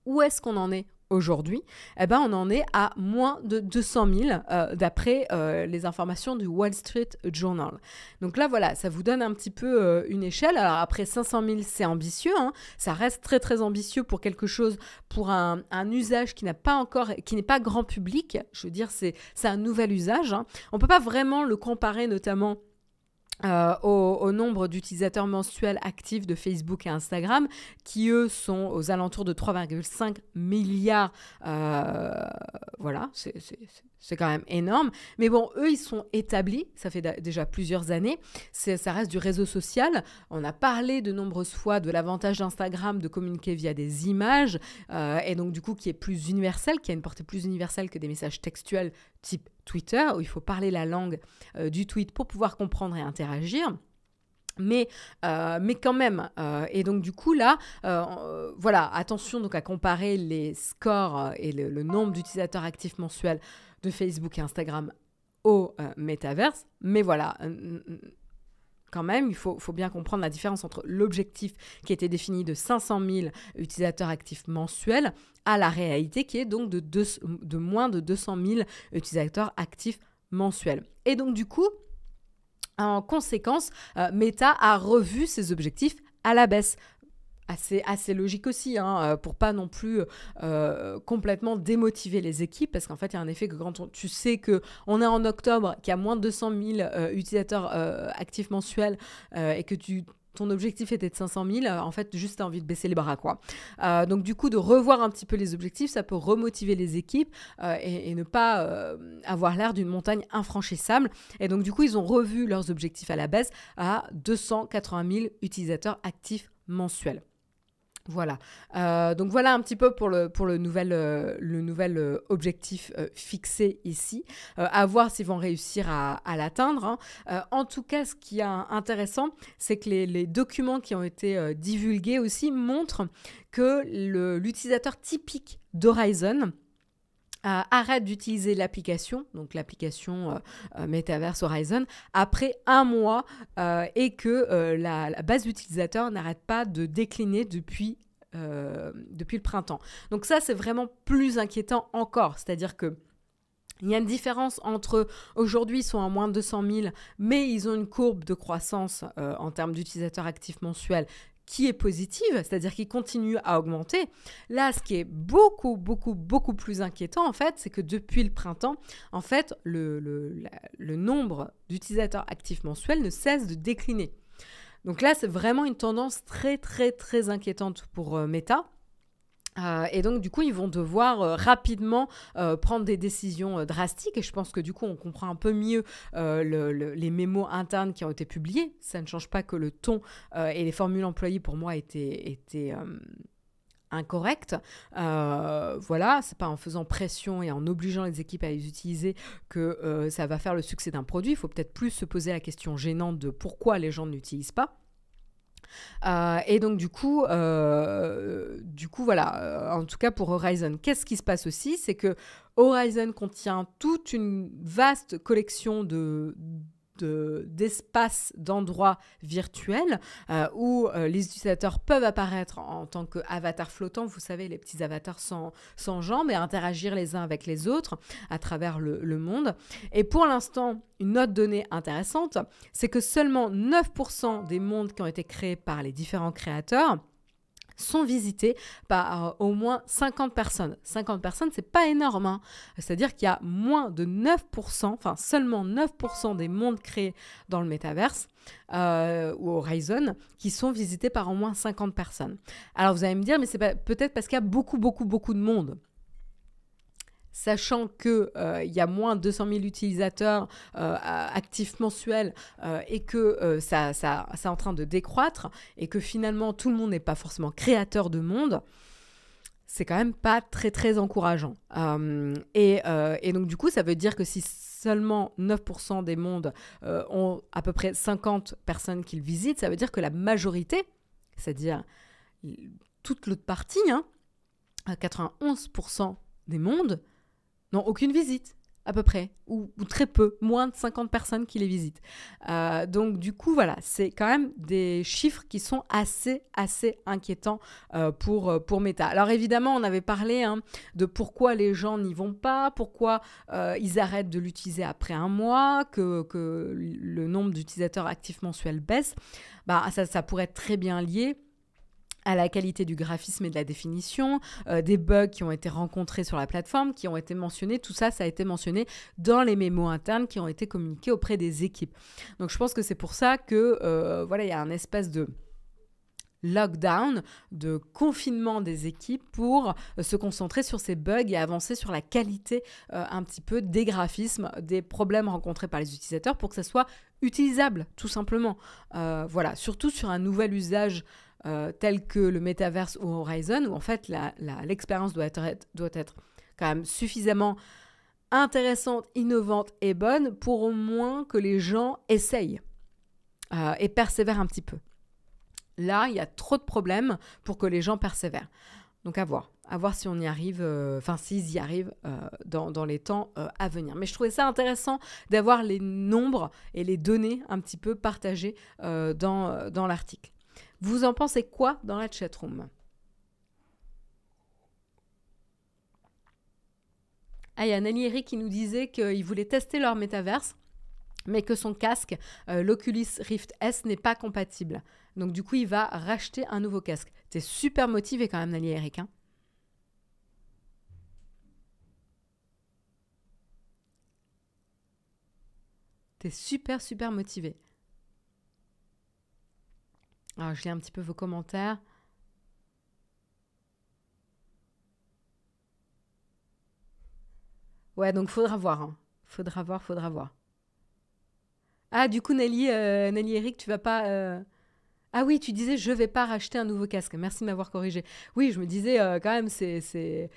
A: Où est-ce qu'on en est aujourd'hui? Eh ben, on en est à moins de 200 000 d'après les informations du Wall Street Journal. Donc là, voilà, ça vous donne un petit peu une échelle. Alors après, 500 000, c'est ambitieux. Ça reste très, très ambitieux pour quelque chose, pour un usage qui n'est pas grand public. Je veux dire, c'est un nouvel usage. On ne peut pas vraiment le comparer notamment au nombre d'utilisateurs mensuels actifs de Facebook et Instagram, qui eux sont aux alentours de 3,5 milliards. Voilà, c'est quand même énorme. Mais bon, eux, ils sont établis, ça fait déjà plusieurs années. Ça reste du réseau social. On a parlé de nombreuses fois de l'avantage d'Instagram de communiquer via des images, et donc du coup qui est plus universel, qui a une portée plus universelle que des messages textuels type Twitter, où il faut parler la langue du tweet pour pouvoir comprendre et interagir. Mais quand même, et donc du coup là, voilà, attention donc à comparer les scores et le nombre d'utilisateurs actifs mensuels de Facebook et Instagram au métaverse, mais voilà, quand même, il faut bien comprendre la différence entre l'objectif qui était défini de 500 000 utilisateurs actifs mensuels à la réalité qui est donc de moins de 200 000 utilisateurs actifs mensuels. Et donc du coup, en conséquence, Meta a revu ses objectifs à la baisse. Assez logique aussi, hein, pour pas non plus complètement démotiver les équipes, parce qu'en fait, il y a un effet que quand tu sais qu'on est en octobre, qu'il y a moins de 200 000 utilisateurs actifs mensuels et que ton objectif était de 500 000, en fait, juste tu as envie de baisser les bras, quoi. Donc, du coup, de revoir un petit peu les objectifs, ça peut remotiver les équipes et ne pas avoir l'air d'une montagne infranchissable. Et donc, du coup, ils ont revu leurs objectifs à la baisse à 280 000 utilisateurs actifs mensuels. Voilà, donc voilà un petit peu pour le nouvel objectif fixé ici, à voir s'ils vont réussir à l'atteindre, hein. En tout cas, ce qui est intéressant, c'est que les documents qui ont été divulgués aussi montrent que l'utilisateur typique d'Horizon arrête d'utiliser l'application, donc l'application Metaverse Horizon, après 1 mois et que la base d'utilisateurs n'arrête pas de décliner depuis le printemps. Donc ça, c'est vraiment plus inquiétant encore, c'est-à-dire que il y a une différence entre aujourd'hui, ils sont à moins de 200 000, mais ils ont une courbe de croissance en termes d'utilisateurs actifs mensuels qui est positive, c'est-à-dire qui continue à augmenter. Là, ce qui est beaucoup, beaucoup, beaucoup plus inquiétant, en fait, c'est que depuis le printemps, en fait, le nombre d'utilisateurs actifs mensuels ne cesse de décliner. Donc là, c'est vraiment une tendance très, très, très inquiétante pour Meta. Et donc, du coup, ils vont devoir rapidement prendre des décisions drastiques. Et je pense que, du coup, on comprend un peu mieux les mémos internes qui ont été publiés. Ça ne change pas que le ton et les formules employées, pour moi, étaient incorrectes. Voilà, c'est pas en faisant pression et en obligeant les équipes à les utiliser que ça va faire le succès d'un produit. Il faut peut-être plus se poser la question gênante de pourquoi les gens ne l'utilisent pas. Et donc du coup voilà, en tout cas pour Horizon, qu'est-ce qui se passe aussi, c'est que Horizon contient toute une vaste collection d'espaces, d'endroits virtuels où les utilisateurs peuvent apparaître en tant qu'avatars flottants, vous savez, les petits avatars sans jambes, et interagir les uns avec les autres à travers le monde. Et pour l'instant, une autre donnée intéressante, c'est que seulement 9% des mondes qui ont été créés par les différents créateurs sont visités par au moins 50 personnes. 50 personnes, c'est pas énorme, hein. C'est-à-dire qu'il y a moins de 9%, enfin seulement 9% des mondes créés dans le métaverse ou Horizon qui sont visités par au moins 50 personnes. Alors vous allez me dire, mais c'est peut-être parce qu'il y a beaucoup, beaucoup, beaucoup de monde. Sachant qu'il y a moins de 200 000 utilisateurs actifs mensuels et que ça est en train de décroître et que finalement tout le monde n'est pas forcément créateur de monde, c'est quand même pas très très encourageant. Et donc du coup, ça veut dire que si seulement 9% des mondes ont à peu près 50 personnes qui le visitent, ça veut dire que la majorité, c'est-à-dire toute l'autre partie, 91% des mondes, n'ont aucune visite, à peu près, ou très peu, moins de 50 personnes qui les visitent. Donc du coup, voilà, c'est quand même des chiffres qui sont assez inquiétants pour Meta. Alors évidemment, on avait parlé de pourquoi les gens n'y vont pas, pourquoi ils arrêtent de l'utiliser après 1 mois, que le nombre d'utilisateurs actifs mensuels baisse. Ça pourrait être très bien lié à la qualité du graphisme et de la définition, des bugs qui ont été rencontrés sur la plateforme, qui ont été mentionnés. Tout ça, ça a été mentionné dans les mémos internes qui ont été communiqués auprès des équipes. Donc, je pense que c'est pour ça que, voilà, il y a un espèce de lockdown, de confinement des équipes pour se concentrer sur ces bugs et avancer sur la qualité un petit peu des graphismes, des problèmes rencontrés par les utilisateurs pour que ça soit utilisable, tout simplement. Voilà, surtout sur un nouvel usage tel que le Metaverse ou Horizon, où en fait l'expérience doit être quand même suffisamment intéressante, innovante et bonne pour au moins que les gens essayent et persévèrent un petit peu. Là, il y a trop de problèmes pour que les gens persévèrent. Donc à voir si on y arrive, s'ils y arrivent dans les temps à venir. Mais je trouvais ça intéressant d'avoir les nombres et les données un petit peu partagées dans l'article. Vous en pensez quoi dans la chatroom? Ah, il y a Nelly Eric qui nous disait qu'ils voulaient tester leur métaverse, mais que son casque, l'Oculus Rift S, n'est pas compatible. Donc du coup, il va racheter un nouveau casque. T'es super motivé quand même, Nelly Eric. Hein. T'es super motivé. Alors, je lis un petit peu vos commentaires. Ouais, donc faudra voir. Hein. Faudra voir. Ah, du coup, Nelly Eric, tu vas pas... Ah oui, tu disais, je vais pas racheter un nouveau casque. Merci de m'avoir corrigé. Oui, je me disais, quand même, c'est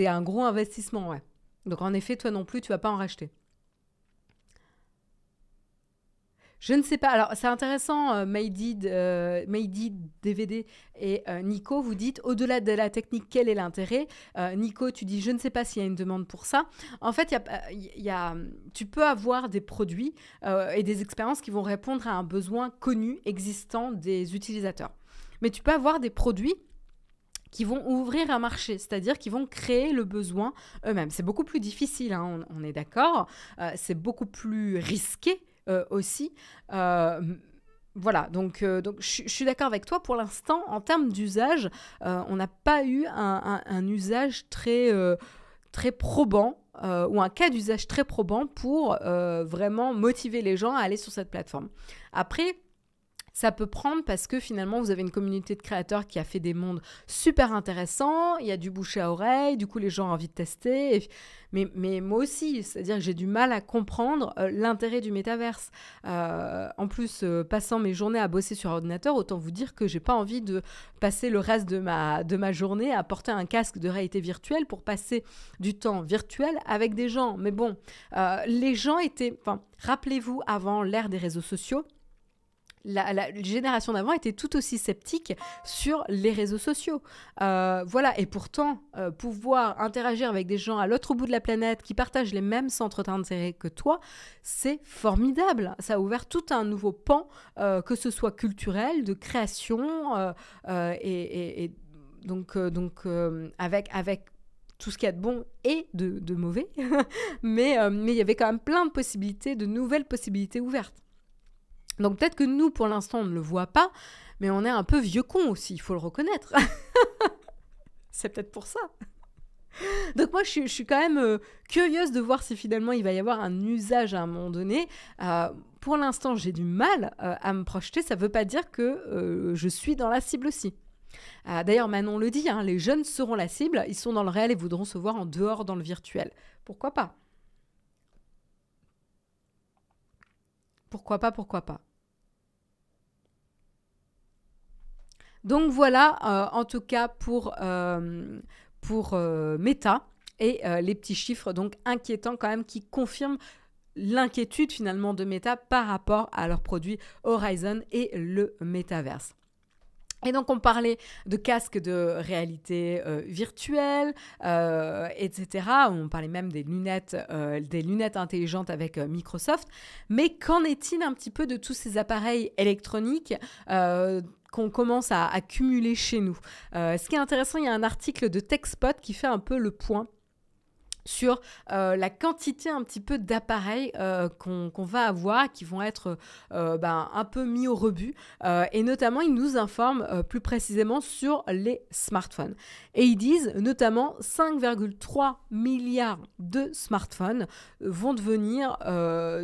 A: un gros investissement, ouais. Donc, en effet, toi non plus, tu vas pas en racheter. Je ne sais pas. Alors, c'est intéressant, Meidi DVD et Nico, vous dites, au-delà de la technique, quel est l'intérêt? Nico, tu dis, je ne sais pas s'il y a une demande pour ça. En fait, tu peux avoir des produits et des expériences qui vont répondre à un besoin connu, existant des utilisateurs. Mais tu peux avoir des produits qui vont ouvrir un marché, c'est-à-dire qui vont créer le besoin eux-mêmes. C'est beaucoup plus difficile, hein, on est d'accord. C'est beaucoup plus risqué aussi. Voilà, donc je suis d'accord avec toi. Pour l'instant, en termes d'usage, on n'a pas eu un usage très probant ou un cas d'usage très probant pour vraiment motiver les gens à aller sur cette plateforme. Après, ça peut prendre parce que finalement, vous avez une communauté de créateurs qui a fait des mondes super intéressants, il y a du bouche à oreille, du coup les gens ont envie de tester. Mais moi aussi, c'est-à-dire que j'ai du mal à comprendre l'intérêt du métaverse. En plus, passant mes journées à bosser sur ordinateur, autant vous dire que j'ai pas envie de passer le reste de ma journée à porter un casque de réalité virtuelle pour passer du temps virtuel avec des gens. Mais bon, les gens étaient... Enfin, rappelez-vous, avant l'ère des réseaux sociaux, la génération d'avant était tout aussi sceptique sur les réseaux sociaux. Voilà, et pourtant, pouvoir interagir avec des gens à l'autre bout de la planète qui partagent les mêmes centres d'intérêt que toi, c'est formidable. Ça a ouvert tout un nouveau pan, que ce soit culturel, de création, et donc avec tout ce qu'il y a de bon et de mauvais. mais il y avait quand même plein de possibilités, de nouvelles possibilités ouvertes. Donc peut-être que nous, pour l'instant, on ne le voit pas, mais on est un peu vieux con aussi, il faut le reconnaître. C'est peut-être pour ça. Donc moi, je suis quand même curieuse de voir si finalement il va y avoir un usage à un moment donné. Pour l'instant, j'ai du mal à me projeter. Ça ne veut pas dire que je suis dans la cible aussi. D'ailleurs, Manon le dit, hein, les jeunes seront la cible. Ils sont dans le réel et voudront se voir en dehors dans le virtuel. Pourquoi pas? Pourquoi pas? Donc voilà, en tout cas pour Meta et les petits chiffres donc inquiétants quand même qui confirment l'inquiétude finalement de Meta par rapport à leurs produits Horizon et le Metaverse. Et donc, on parlait de casques de réalité virtuelle, etc. On parlait même des lunettes intelligentes avec Microsoft. Mais qu'en est-il un petit peu de tous ces appareils électroniques qu'on commence à accumuler chez nous? Ce qui est intéressant, il y a un article de TechSpot qui fait un peu le point sur la quantité un petit peu d'appareils qu'on va avoir, qui vont être un peu mis au rebut. Et notamment, ils nous informent plus précisément sur les smartphones. Et ils disent notamment 5,3 milliards de smartphones vont devenir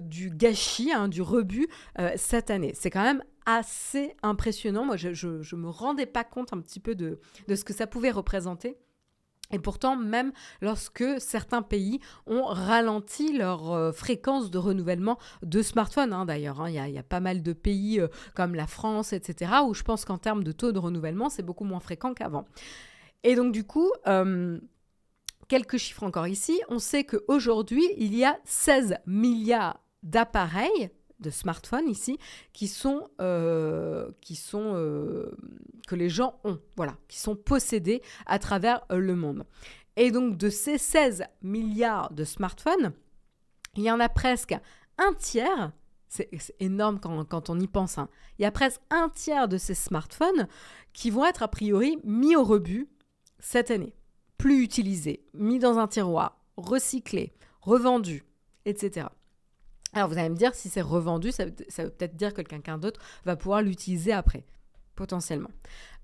A: du gâchis, du rebut cette année. C'est quand même assez impressionnant. Moi, je ne me rendais pas compte un petit peu de ce que ça pouvait représenter. Et pourtant, même lorsque certains pays ont ralenti leur fréquence de renouvellement de smartphones, d'ailleurs, il y a pas mal de pays comme la France, etc., où je pense qu'en termes de taux de renouvellement, c'est beaucoup moins fréquent qu'avant. Et donc, du coup, quelques chiffres encore ici. On sait qu'aujourd'hui, il y a 16 milliards d'appareils de smartphones ici que les gens ont, voilà, qui sont possédés à travers le monde. Et donc de ces 16 milliards de smartphones, il y en a presque un tiers, c'est énorme quand on y pense, il y a presque un tiers de ces smartphones qui vont être a priori mis au rebut cette année, plus utilisés, mis dans un tiroir, recyclés, revendus, etc. Alors, vous allez me dire, si c'est revendu, ça veut peut-être dire que quelqu'un d'autre va pouvoir l'utiliser après, potentiellement.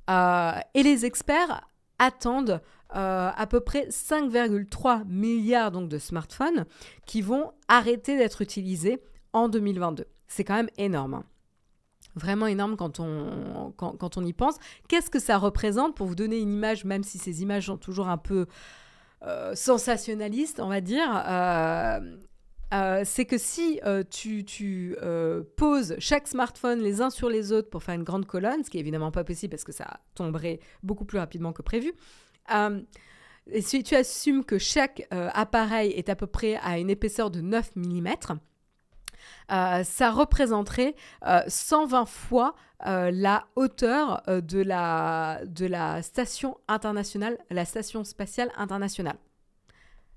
A: Et les experts attendent à peu près 5,3 milliards donc, de smartphones qui vont arrêter d'être utilisés en 2022. C'est quand même énorme. Vraiment énorme quand on y pense. Qu'est-ce que ça représente? Pour vous donner une image, même si ces images sont toujours un peu sensationnalistes, on va dire... c'est que si tu poses chaque smartphone les uns sur les autres pour faire une grande colonne, ce qui est évidemment pas possible parce que ça tomberait beaucoup plus rapidement que prévu, et si tu assumes que chaque appareil est à peu près à une épaisseur de 9 mm, ça représenterait 120 fois la hauteur de la station internationale, la station spatiale internationale.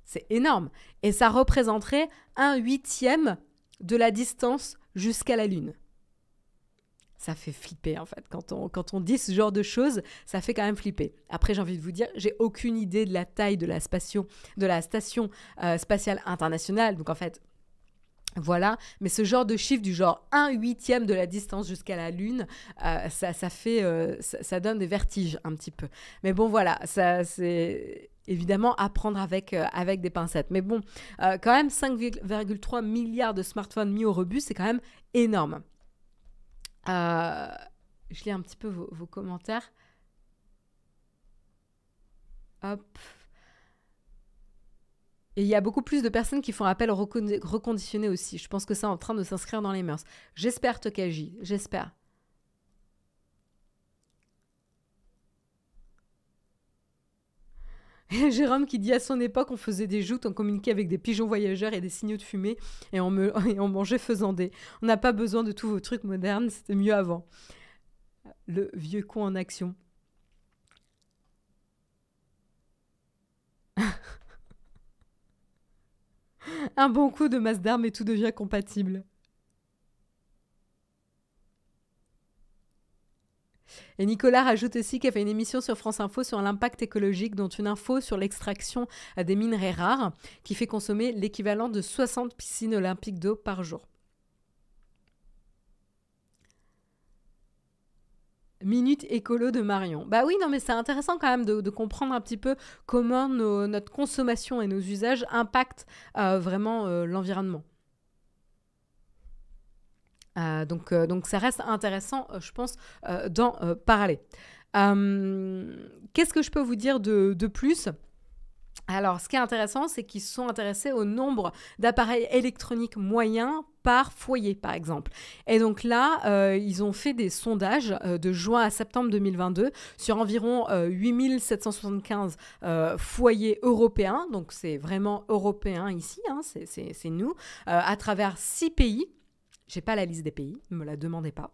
A: C'est énorme. Et ça représenterait 1/8 de la distance jusqu'à la Lune. Ça fait flipper, en fait. Quand on dit ce genre de choses, ça fait quand même flipper. Après, j'ai envie de vous dire, j'ai aucune idée de la taille de la station spatiale internationale. Donc, en fait, voilà. Mais ce genre de chiffre du genre 1/8 de la distance jusqu'à la Lune, ça donne des vertiges un petit peu. Mais bon, voilà. Ça, c'est... évidemment, à prendre avec des pincettes. Mais bon, quand même, 5,3 milliards de smartphones mis au rebut, c'est quand même énorme. Je lis un petit peu vos commentaires. Hop. Et il y a beaucoup plus de personnes qui font appel au reconditionné aussi. Je pense que c'est en train de s'inscrire dans les mœurs. J'espère, Tokaji, j'espère. Jérôme qui dit à son époque, on faisait des joutes, on communiquait avec des pigeons voyageurs et des signaux de fumée et on mangeait faisandé. On n'a pas besoin de tous vos trucs modernes, c'était mieux avant. Le vieux con en action. Un bon coup de masse d'armes et tout devient compatible. Et Nicolas rajoute aussi qu'il a fait une émission sur France Info sur l'impact écologique, dont une info sur l'extraction des minerais rares, qui fait consommer l'équivalent de 60 piscines olympiques d'eau par jour. Minute écolo de Marion. Bah oui, non, mais c'est intéressant quand même de comprendre un petit peu comment notre consommation et nos usages impactent vraiment l'environnement. Donc ça reste intéressant, je pense, d'en parler. Qu'est-ce que je peux vous dire de plus ? Alors, ce qui est intéressant, c'est qu'ils sont intéressés au nombre d'appareils électroniques moyens par foyer, par exemple. Et donc là, ils ont fait des sondages de juin à septembre 2022 sur environ 8775 foyers européens. Donc, c'est vraiment européen ici, c'est nous, à travers 6 pays. Je n'ai pas la liste des pays, ne me la demandez pas.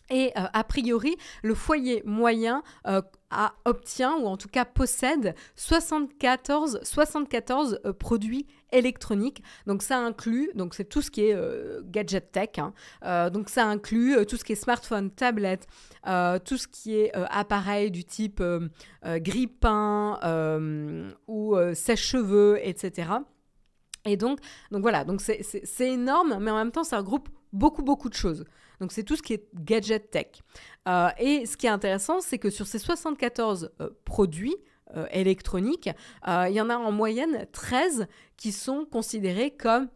A: Et a priori, le foyer moyen obtient, ou en tout cas possède, 74 produits électroniques. Donc ça inclut, donc c'est tout ce qui est gadget tech. Donc ça inclut tout ce qui est smartphone, tablette, tout ce qui est appareil du type grille-pain ou sèche-cheveux, etc. Et donc voilà, donc c'est énorme, mais en même temps, ça regroupe beaucoup de choses. Donc, c'est tout ce qui est gadget tech. Et ce qui est intéressant, c'est que sur ces 74 produits électroniques, il y en a en moyenne 13 qui sont considérés comme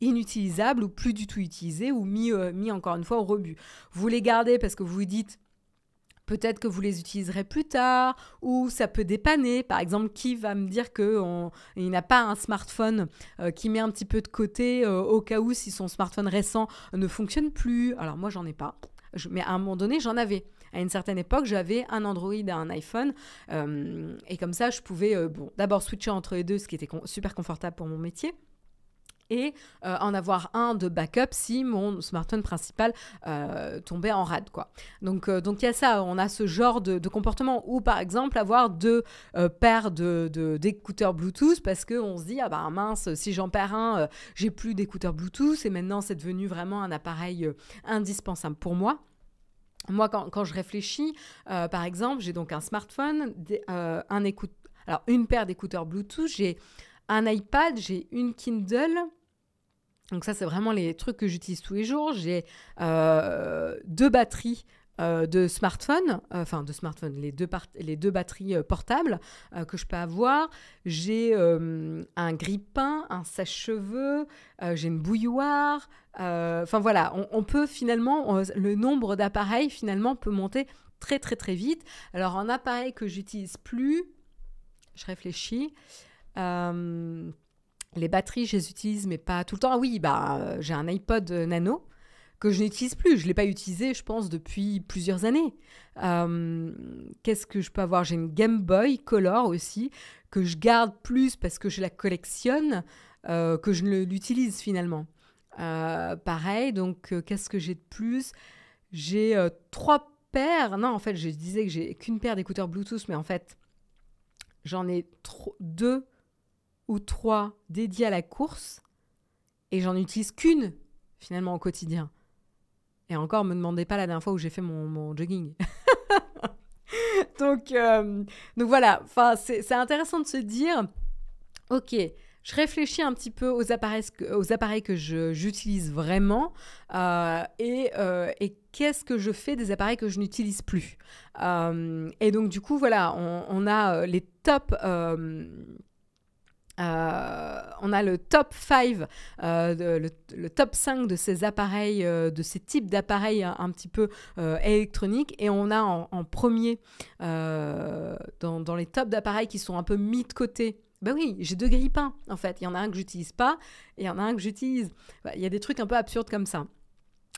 A: inutilisables ou plus du tout utilisés ou mis encore une fois au rebut. Vous les gardez parce que vous vous dites peut-être que vous les utiliserez plus tard ou ça peut dépanner. Par exemple, qui va me dire qu'il n'a pas un smartphone qui met un petit peu de côté au cas où si son smartphone récent ne fonctionne plus. Alors moi, j'en ai pas. Mais à un moment donné, j'en avais. À une certaine époque, j'avais un Android et un iPhone. Et comme ça, je pouvais d'abord switcher entre les deux, ce qui était super confortable pour mon métier. Et en avoir un de backup si mon smartphone principal tombait en rade, quoi. Donc il y a ça, on a ce genre de comportement ou par exemple avoir deux paires d'écouteurs Bluetooth parce qu'on se dit, ah bah mince, si j'en perds un, j'ai plus d'écouteurs Bluetooth et maintenant c'est devenu vraiment un appareil indispensable pour moi. Moi, quand je réfléchis, par exemple, j'ai donc un smartphone, alors une paire d'écouteurs Bluetooth, j'ai un iPad, j'ai une Kindle. Donc ça, c'est vraiment les trucs que j'utilise tous les jours. J'ai 2 batteries de smartphone, les deux batteries portables que je peux avoir. J'ai un grille-pain, un sèche-cheveux, j'ai une bouilloire. Enfin voilà, on peut finalement, le nombre d'appareils finalement peut monter très très vite. Alors un appareil que j'utilise plus, je réfléchis. Les batteries, je les utilise, mais pas tout le temps. Ah oui, j'ai un iPod Nano que je n'utilise plus. Je ne l'ai pas utilisé, je pense, depuis plusieurs années. Qu'est-ce que je peux avoir ? J'ai une Game Boy Color aussi, que je garde plus parce que je la collectionne, que je ne l'utilise finalement. Pareil, donc qu'est-ce que j'ai de plus ? J'ai 3 paires. Non, en fait, je disais que j'ai qu'une paire d'écouteurs Bluetooth, mais en fait, j'en ai 2 ou 3 dédiés à la course et j'en utilise qu'une finalement au quotidien. Et encore, me demandez pas la dernière fois où j'ai fait mon jogging. donc voilà, c'est intéressant de se dire, ok, je réfléchis un petit peu aux appareils que j'utilise vraiment et qu'est-ce que je fais des appareils que je n'utilise plus. Et donc du coup, voilà, on a les top... on a le top 5, le top 5 de ces appareils, de ces types d'appareils un petit peu électroniques. Et on a en premier, dans les tops d'appareils qui sont un peu mis de côté. Ben oui, j'ai 2 grille-pains en fait. Il y en a un que j'utilise pas et il y en a un que j'utilise. Il y a des trucs un peu absurdes comme ça.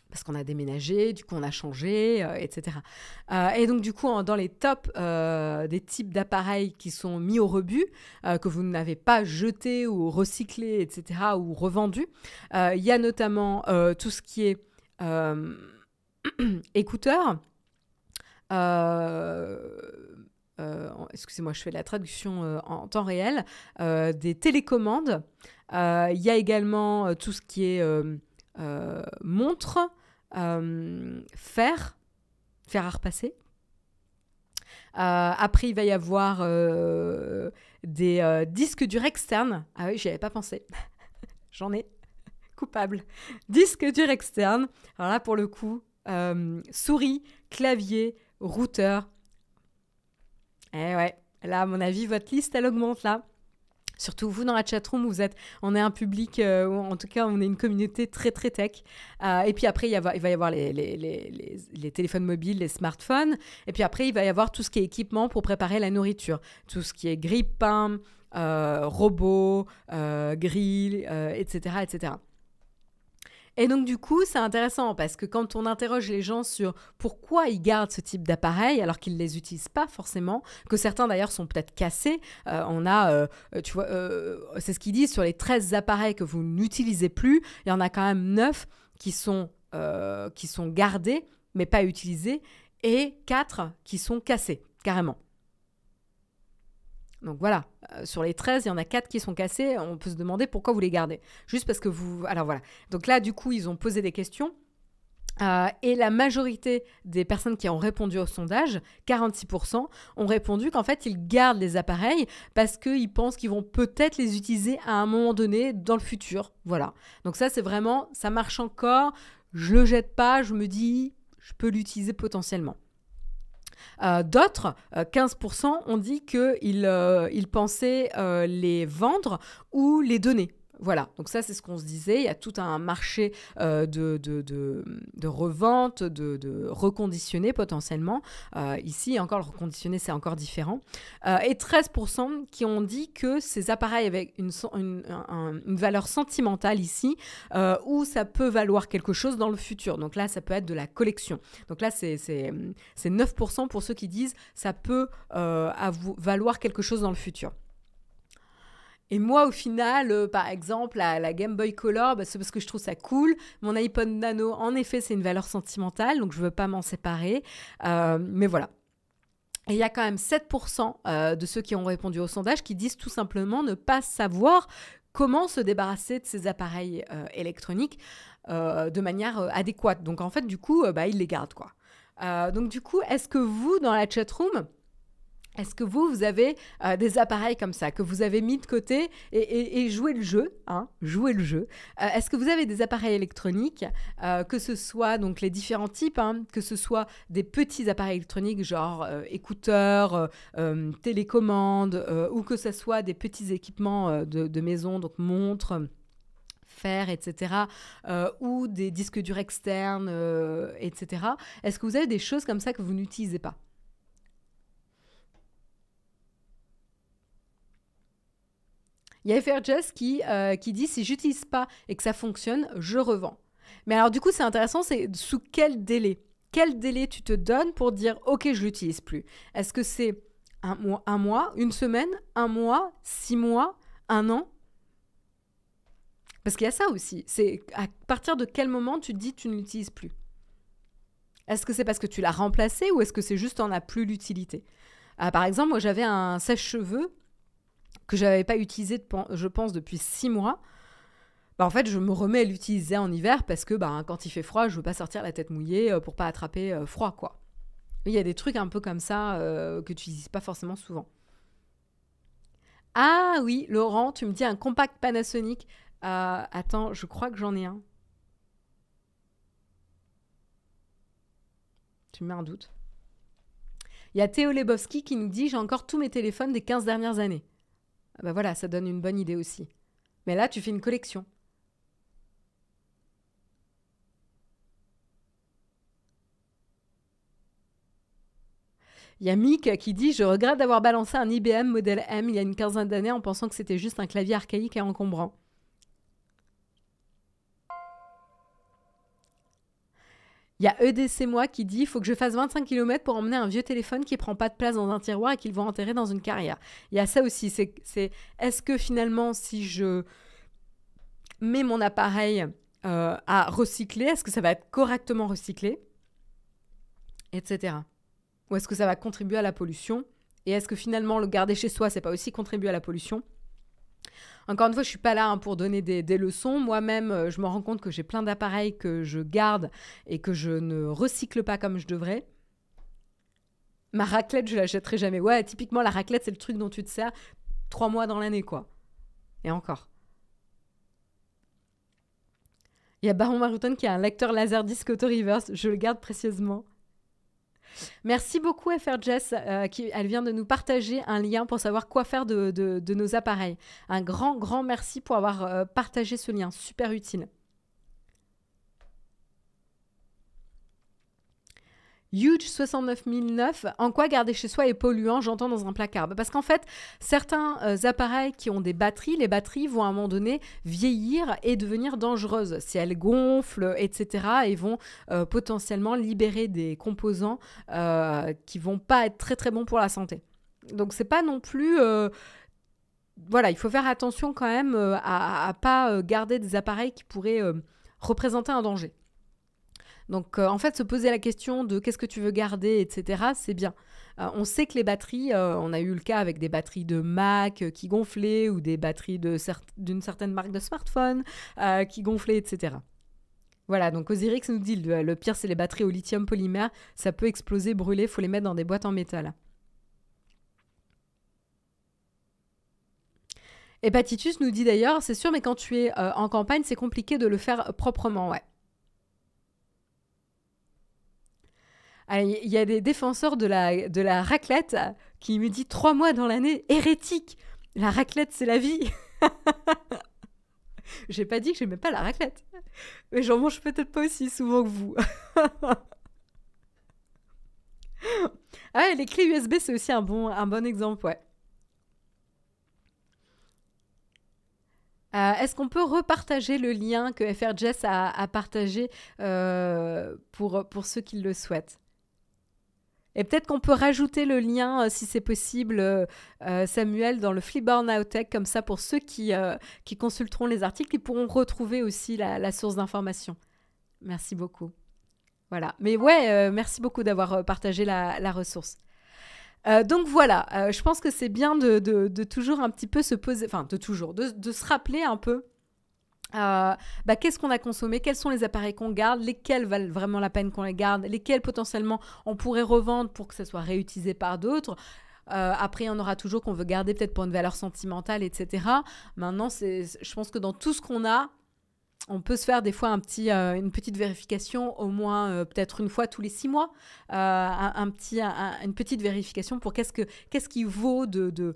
A: Parce qu'on a déménagé, du coup on a changé, etc. Et donc du coup, dans les tops des types d'appareils qui sont mis au rebut, que vous n'avez pas jeté ou recyclé, etc., ou revendu, il y a notamment tout ce qui est écouteurs. Excusez-moi, je fais la traduction en temps réel. Des télécommandes. Il y a également tout ce qui est montre. Fer à repasser. Après, il va y avoir des disques durs externes. Ah oui, j'y avais pas pensé. J'en ai. Coupable. Disques durs externes. Alors là, pour le coup, souris, clavier, routeur. Eh ouais, là, à mon avis, votre liste, elle augmente là. Surtout vous dans la chatroom, on est un public, en tout cas on est une communauté très très tech. Et puis après il va y avoir les téléphones mobiles, les smartphones. Et puis après il va y avoir tout ce qui est équipement pour préparer la nourriture. Tout ce qui est grille-pain, robot, grill, etc., etc. Et donc du coup, c'est intéressant parce que quand on interroge les gens sur pourquoi ils gardent ce type d'appareil alors qu'ils ne les utilisent pas forcément, que certains d'ailleurs sont peut-être cassés, tu vois, c'est ce qu'ils disent sur les 13 appareils que vous n'utilisez plus, il y en a quand même 9 qui sont gardés mais pas utilisés et 4 qui sont cassés, carrément. Donc voilà, sur les 13, il y en a 4 qui sont cassés. On peut se demander pourquoi vous les gardez. Juste parce que vous... Alors voilà. Donc là, du coup, ils ont posé des questions. Et la majorité des personnes qui ont répondu au sondage, 46%, ont répondu qu'en fait, ils gardent les appareils parce qu'ils pensent qu'ils vont peut-être les utiliser à un moment donné dans le futur. Voilà. Donc ça, c'est vraiment, ça marche encore. Je le jette pas, je me dis, je peux l'utiliser potentiellement. D'autres, 15%, ont dit qu'ils pensaient les vendre ou les donner. Voilà, donc ça c'est ce qu'on se disait, il y a tout un marché de revente, de reconditionner potentiellement. Ici encore, le reconditionner c'est encore différent. Et 13% qui ont dit que ces appareils avec une valeur sentimentale ici, où ça peut valoir quelque chose dans le futur. Donc là, ça peut être de la collection. Donc là, c'est 9% pour ceux qui disent ça peut valoir quelque chose dans le futur. Et moi, au final, par exemple, la Game Boy Color, c'est parce que je trouve ça cool. Mon iPod Nano, en effet, c'est une valeur sentimentale, donc je ne veux pas m'en séparer. Mais voilà. Et il y a quand même 7% de ceux qui ont répondu au sondage qui disent tout simplement ne pas savoir comment se débarrasser de ces appareils électroniques de manière adéquate. Donc en fait, du coup, ils les gardent, quoi. Donc du coup, est-ce que vous, dans la chatroom, est-ce que vous avez des appareils comme ça, que vous avez mis de côté et joué le jeu, jouez le jeu. Est-ce que vous avez des appareils électroniques, que ce soit donc les différents types, que ce soit des petits appareils électroniques genre écouteurs, télécommandes, ou que ce soit des petits équipements de maison, donc montres, fer, etc., ou des disques durs externes, etc. Est-ce que vous avez des choses comme ça que vous n'utilisez pas ? Il y a FRJS qui dit « Si j'utilise pas et que ça fonctionne, je revends ». Mais alors du coup, c'est intéressant, c'est sous quel délai ? Quel délai tu te donnes pour dire « Ok, je l'utilise plus ». Est-ce que c'est un mois, une semaine, un mois, 6 mois, un an ? Parce qu'il y a ça aussi. C'est à partir de quel moment tu te dis « Tu ne l'utilises plus ». Est-ce que c'est parce que tu l'as remplacé ou est-ce que c'est juste t'en as plus l'utilité ? Par exemple, moi j'avais un sèche-cheveux que je n'avais pas utilisé, je pense, depuis 6 mois. En fait, je me remets à l'utiliser en hiver parce que quand il fait froid, je ne veux pas sortir la tête mouillée pour ne pas attraper froid, quoi. Il y a des trucs un peu comme ça que tu n'utilises pas forcément souvent. Ah oui, Laurent, tu me dis un compact Panasonic. Attends, je crois que j'en ai un. Tu me mets un doute. Il y a Théo Lebowski qui nous dit « J'ai encore tous mes téléphones des 15 dernières années ». Voilà, ça donne une bonne idée aussi. Mais là, tu fais une collection. Il y a Mick qui dit « Je regrette d'avoir balancé un IBM modèle M il y a une quinzaine d'années en pensant que c'était juste un clavier archaïque et encombrant. » Il y a EDC Moi qui dit « Il faut que je fasse 25 km pour emmener un vieux téléphone qui ne prend pas de place dans un tiroir et qu'ils vont enterrer dans une carrière. » Il y a ça aussi. Est-ce que finalement, si je mets mon appareil à recycler, est-ce que ça va être correctement recyclé, etc. Ou est-ce que ça va contribuer à la pollution ? Et est-ce que finalement, le garder chez soi, c'est pas aussi contribuer à la pollution ? Encore une fois, je suis pas là pour donner des leçons. Moi-même, je me rends compte que j'ai plein d'appareils que je garde et que je ne recycle pas comme je devrais. Ma raclette, je la jetterai jamais. Ouais, typiquement, la raclette, c'est le truc dont tu te sers 3 mois dans l'année, quoi. Et encore. Il y a Baron Maruton qui a un lecteur Laserdisc auto-reverse. Je le garde précieusement. Merci beaucoup FRJess, elle vient de nous partager un lien pour savoir quoi faire de nos appareils. Un grand merci pour avoir partagé ce lien, super utile. Huge 69009, en quoi garder chez soi est polluant, j'entends dans un placard. Parce qu'en fait, certains appareils qui ont des batteries, les batteries vont à un moment donné vieillir et devenir dangereuses. Si elles gonflent, etc., et vont potentiellement libérer des composants qui vont pas être très très bons pour la santé. Donc c'est pas non plus... Voilà, il faut faire attention quand même à pas garder des appareils qui pourraient représenter un danger. Donc, en fait, se poser la question de qu'est-ce que tu veux garder, etc., c'est bien. On sait que les batteries, on a eu le cas avec des batteries de Mac qui gonflaient ou des batteries d'une certaine marque de smartphone qui gonflaient, etc. Voilà, donc Osirix nous dit, le pire, c'est les batteries au lithium polymère. Ça peut exploser, brûler, faut les mettre dans des boîtes en métal. Hépatitus nous dit d'ailleurs, c'est sûr, mais quand tu es en campagne, c'est compliqué de le faire proprement, ouais. Il y a des défenseurs de la raclette qui me disent 3 mois dans l'année, hérétique. La raclette, c'est la vie. J'ai pas dit que j'aimais pas la raclette. Mais j'en mange peut-être pas aussi souvent que vous. Ah ouais, les clés USB, c'est aussi un bon exemple, ouais. Est-ce qu'on peut repartager le lien que FRJS a partagé pour ceux qui le souhaitent? Et peut-être qu'on peut rajouter le lien, si c'est possible, Samuel, dans le Flipboard Nowtech, comme ça pour ceux qui consulteront les articles, ils pourront retrouver aussi la source d'information. Merci beaucoup. Voilà. Mais ouais, merci beaucoup d'avoir partagé la ressource. Donc voilà, je pense que c'est bien de toujours un petit peu se poser, enfin de se rappeler un peu qu'est-ce qu'on a consommé, quels sont les appareils qu'on garde, lesquels valent vraiment la peine qu'on les garde, lesquels potentiellement on pourrait revendre pour que ça soit réutilisé par d'autres. Après, il y en aura toujours qu'on veut garder peut-être pour une valeur sentimentale, etc. Maintenant, je pense que dans tout ce qu'on a, on peut se faire des fois une petite vérification, au moins peut-être une fois tous les 6 mois, une petite vérification pour qu'est-ce qui vaut de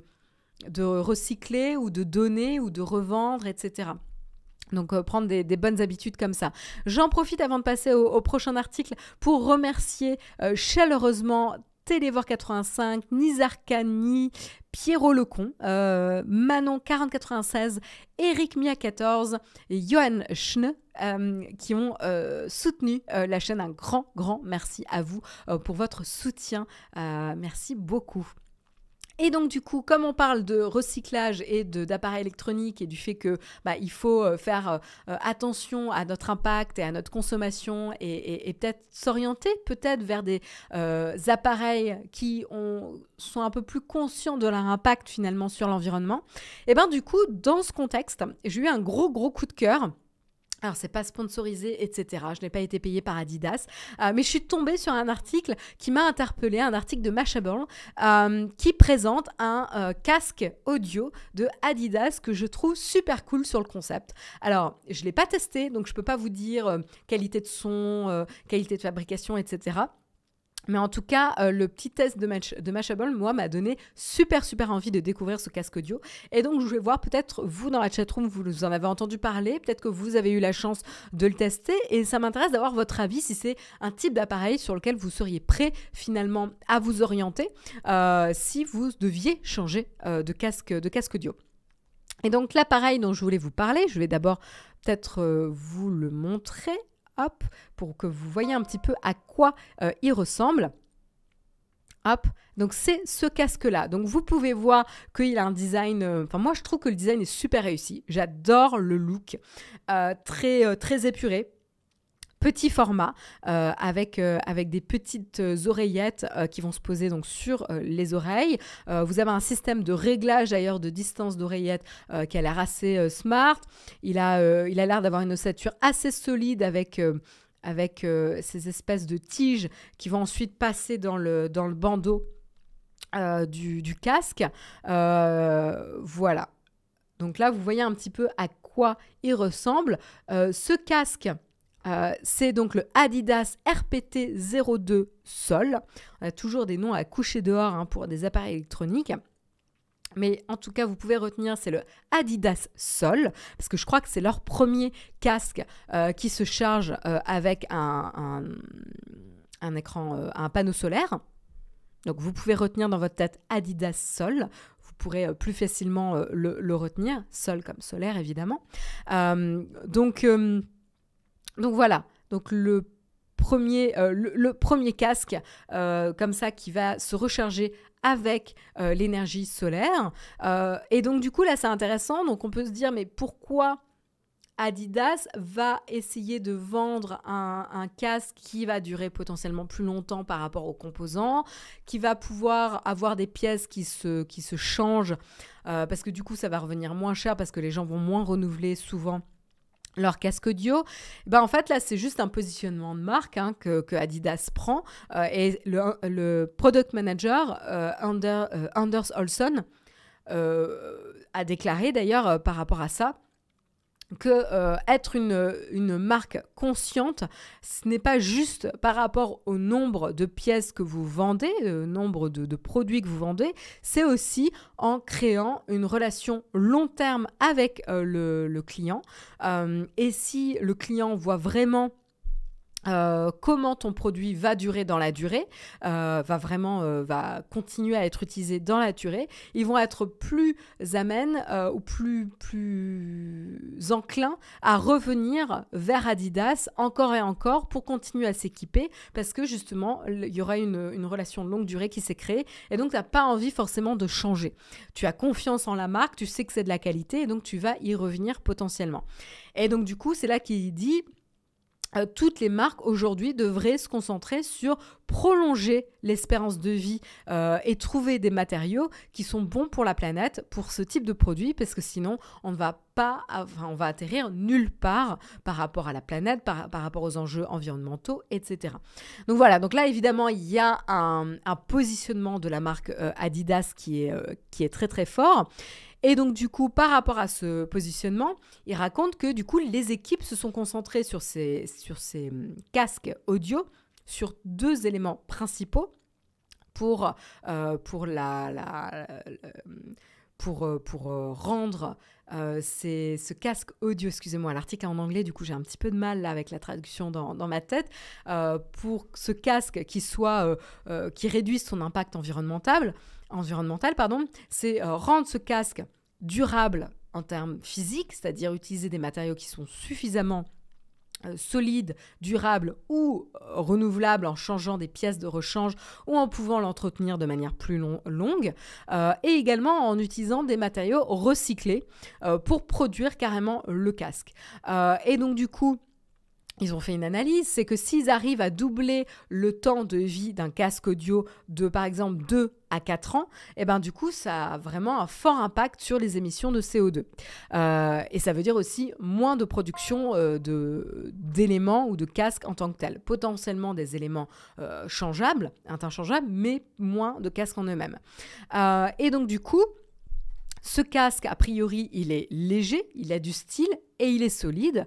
A: recycler ou de donner ou de revendre, etc. Donc, prendre des bonnes habitudes comme ça. J'en profite avant de passer au prochain article pour remercier chaleureusement Télévore85, Nizarkani, Pierrot Lecon, Manon 4096, Eric Mia 14 et Johan Schne qui ont soutenu la chaîne. Un grand merci à vous pour votre soutien. Merci beaucoup. Et donc du coup, comme on parle de recyclage et d'appareils électroniques et du fait que il faut faire attention à notre impact et à notre consommation et peut-être s'orienter peut-être vers des appareils qui sont un peu plus conscients de leur impact finalement sur l'environnement, et du coup, dans ce contexte, j'ai eu un gros coup de cœur. Alors, c'est pas sponsorisé, etc. Je n'ai pas été payée par Adidas. Mais je suis tombée sur un article qui m'a interpellée, un article de Mashable, qui présente un casque audio de Adidas que je trouve super cool sur le concept. Alors, je ne l'ai pas testé, donc je ne peux pas vous dire qualité de son, qualité de fabrication, etc. Mais en tout cas, le petit test de Mashable, moi, m'a donné super envie de découvrir ce casque audio. Et donc, je vais voir, peut-être, vous, dans la chatroom, vous en avez entendu parler. Peut-être que vous avez eu la chance de le tester. Et ça m'intéresse d'avoir votre avis, si c'est un type d'appareil sur lequel vous seriez prêt, finalement, à vous orienter, si vous deviez changer de casque audio. Et donc, l'appareil dont je voulais vous parler, je vais d'abord peut-être vous le montrer. Hop, pour que vous voyez un petit peu à quoi il ressemble. Hop, donc c'est ce casque-là. Donc vous pouvez voir qu'il a un design... moi, je trouve que le design est super réussi. J'adore le look, très épuré. Petit format avec des petites oreillettes qui vont se poser donc sur les oreilles. Vous avez un système de réglage d'ailleurs de distance d'oreillette qui a l'air assez smart. Il a l'air d'avoir une ossature assez solide avec ces espèces de tiges qui vont ensuite passer dans le bandeau du casque. Voilà. Donc là, vous voyez un petit peu à quoi il ressemble. Ce casque... c'est donc le Adidas RPT02 Sol. On a toujours des noms à coucher dehors pour des appareils électroniques. Mais en tout cas, vous pouvez retenir, c'est le Adidas Sol, parce que je crois que c'est leur premier casque qui se charge avec un écran, un panneau solaire. Donc, vous pouvez retenir dans votre tête Adidas Sol. Vous pourrez plus facilement le retenir. Sol comme solaire, évidemment. Donc voilà, donc le premier casque comme ça qui va se recharger avec l'énergie solaire. Et donc du coup là c'est intéressant, donc on peut se dire mais pourquoi Adidas va essayer de vendre un casque qui va durer potentiellement plus longtemps par rapport aux composants, qui va pouvoir avoir des pièces qui se changent parce que du coup ça va revenir moins cher parce que les gens vont moins renouveler souvent leur casque audio, ben en fait là c'est juste un positionnement de marque hein, que Adidas prend et le product manager Anders Olsson a déclaré d'ailleurs par rapport à ça que être une marque consciente, ce n'est pas juste par rapport au nombre de pièces que vous vendez, le nombre de produits que vous vendez, c'est aussi en créant une relation long terme avec le client. Et si le client voit vraiment comment ton produit va durer dans la durée, va continuer à être utilisé dans la durée, ils vont être plus amènes ou plus enclins à revenir vers Adidas encore et encore pour continuer à s'équiper parce que justement, il y aura une relation de longue durée qui s'est créée et donc tu n'as pas envie forcément de changer. Tu as confiance en la marque, tu sais que c'est de la qualité et donc tu vas y revenir potentiellement. Et donc du coup, c'est là qu'il dit toutes les marques aujourd'hui devraient se concentrer sur prolonger l'espérance de vie et trouver des matériaux qui sont bons pour la planète, pour ce type de produit, parce que sinon on va atterrir nulle part par rapport à la planète, par rapport aux enjeux environnementaux, etc. Donc voilà, donc là évidemment il y a un positionnement de la marque Adidas qui est très très fort. Et donc, du coup, par rapport à ce positionnement, il raconte que, du coup, les équipes se sont concentrées sur ces casques audio, sur 2 éléments principaux pour rendre ce casque audio, excusez-moi, l'article est en anglais, du coup j'ai un petit peu de mal là, avec la traduction dans ma tête, pour ce casque qui réduise son impact environnemental, c'est rendre ce casque durable en termes physiques, c'est-à-dire utiliser des matériaux qui sont suffisamment solides, durables ou renouvelables en changeant des pièces de rechange ou en pouvant l'entretenir de manière plus longue et également en utilisant des matériaux recyclés pour produire carrément le casque. Et donc du coup, ils ont fait une analyse, c'est que s'ils arrivent à doubler le temps de vie d'un casque audio de par exemple 2 à 4 ans, et ben du coup ça a vraiment un fort impact sur les émissions de CO2. Et ça veut dire aussi moins de production d'éléments ou de casques en tant que tels. Potentiellement des éléments changeables, interchangeables, mais moins de casques en eux-mêmes. Et donc du coup, ce casque, a priori, il est léger, il a du style et il est solide.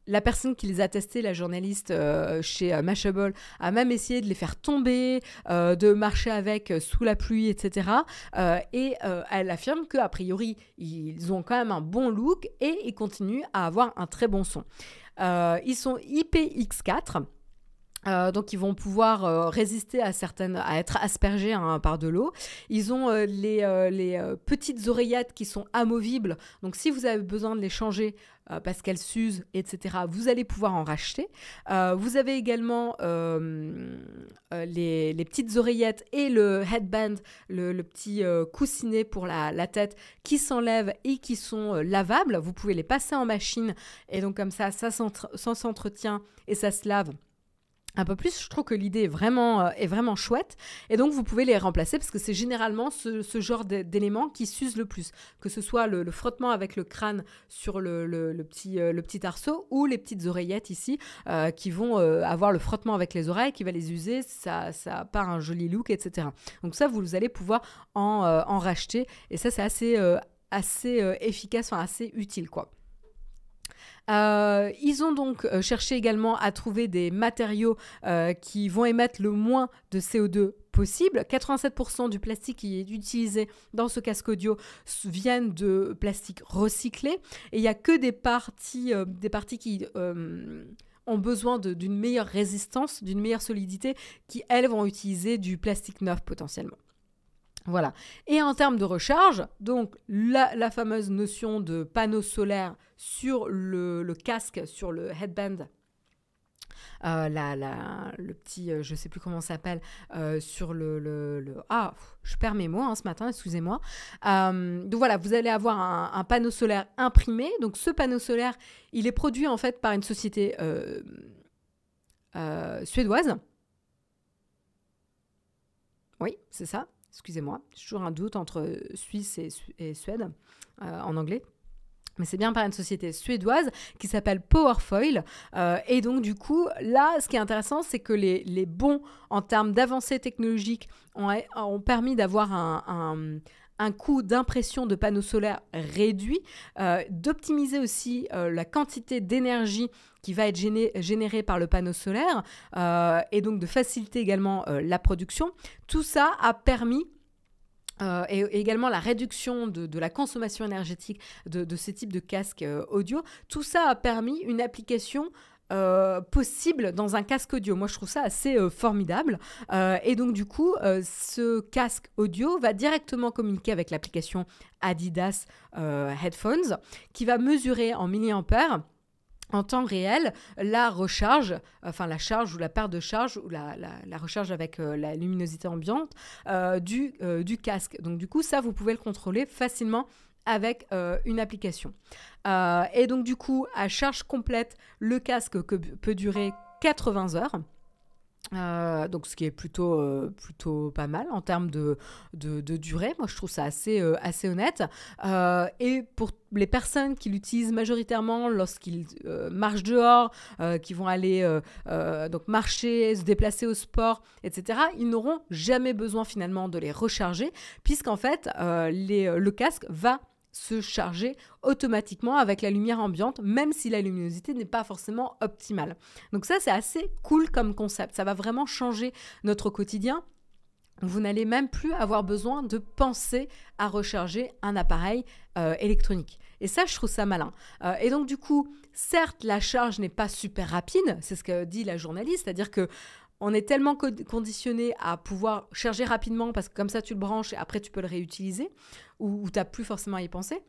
A: La personne qui les a testés, la journaliste chez Mashable, a même essayé de les faire tomber, de marcher avec sous la pluie, etc. Et elle affirme qu'a priori, ils ont quand même un bon look et ils continuent à avoir un très bon son. Ils sont IPX4. Donc ils vont pouvoir résister à être aspergés par de l'eau. Ils ont les petites oreillettes qui sont amovibles. Donc si vous avez besoin de les changer parce qu'elles s'usent, etc., vous allez pouvoir en racheter. Vous avez également les petites oreillettes et le headband, le petit coussinet pour la tête qui s'enlèvent et qui sont lavables. Vous pouvez les passer en machine et donc comme ça s'entretient et ça se lave un peu plus. Je trouve que l'idée est vraiment chouette et donc vous pouvez les remplacer parce que c'est généralement ce genre d'éléments qui s'usent le plus, que ce soit le frottement avec le crâne sur le petit arceau ou les petites oreillettes ici qui vont avoir le frottement avec les oreilles qui va les user, ça part un joli look, etc. Donc ça vous allez pouvoir en racheter et ça c'est assez efficace, enfin assez utile quoi. Ils ont donc cherché également à trouver des matériaux qui vont émettre le moins de CO2 possible. 87% du plastique qui est utilisé dans ce casque audio viennent de plastique recyclé et il n'y a que des parties qui ont besoin d'une meilleure résistance, d'une meilleure solidité qui, elles, vont utiliser du plastique neuf potentiellement. Voilà. Et en termes de recharge, donc la fameuse notion de panneau solaire sur le casque, sur le headband, le petit, je ne sais plus comment ça s'appelle, sur je perds mes mots ce matin, excusez-moi. Donc voilà, vous allez avoir un panneau solaire imprimé. Donc ce panneau solaire, il est produit en fait par une société suédoise. Oui, c'est ça. Excusez-moi, j'ai toujours un doute entre Suisse et Suède en anglais. mais c'est bien par une société suédoise qui s'appelle Powerfoyle. Et donc, du coup, là, ce qui est intéressant, c'est que les bons en termes d'avancées technologiques ont permis d'avoir un coût d'impression de panneaux solaires réduit, d'optimiser aussi la quantité d'énergie qui va être générée par le panneau solaire, et donc de faciliter également la production. Tout ça a permis et également la réduction de la consommation énergétique de ces types de casques audio. Tout ça a permis une application possible dans un casque audio. Moi, je trouve ça assez formidable. Et donc, du coup, ce casque audio va directement communiquer avec l'application Adidas Headphones qui va mesurer en milliampères en temps réel la recharge, enfin la charge ou la perte de charge ou la recharge avec la luminosité ambiante du casque. Donc du coup, ça, vous pouvez le contrôler facilement avec une application. Et donc du coup, à charge complète, le casque peut durer 80 heures. Donc ce qui est plutôt pas mal en termes de durée. Moi, je trouve ça assez honnête. Et pour les personnes qui l'utilisent majoritairement lorsqu'ils marchent dehors, qui vont aller donc marcher, se déplacer au sport, etc., ils n'auront jamais besoin finalement de les recharger, puisqu'en fait, le casque va se charger automatiquement avec la lumière ambiante, même si la luminosité n'est pas forcément optimale. Donc ça, c'est assez cool comme concept. Ça va vraiment changer notre quotidien. Vous n'allez même plus avoir besoin de penser à recharger un appareil électronique. Et ça, je trouve ça malin. Et donc, du coup, certes, la charge n'est pas super rapide, c'est ce que dit la journaliste, c'est-à-dire que on est tellement conditionné à pouvoir charger rapidement parce que comme ça, tu le branches et après, tu peux le réutiliser ou tu n'as plus forcément à y penser.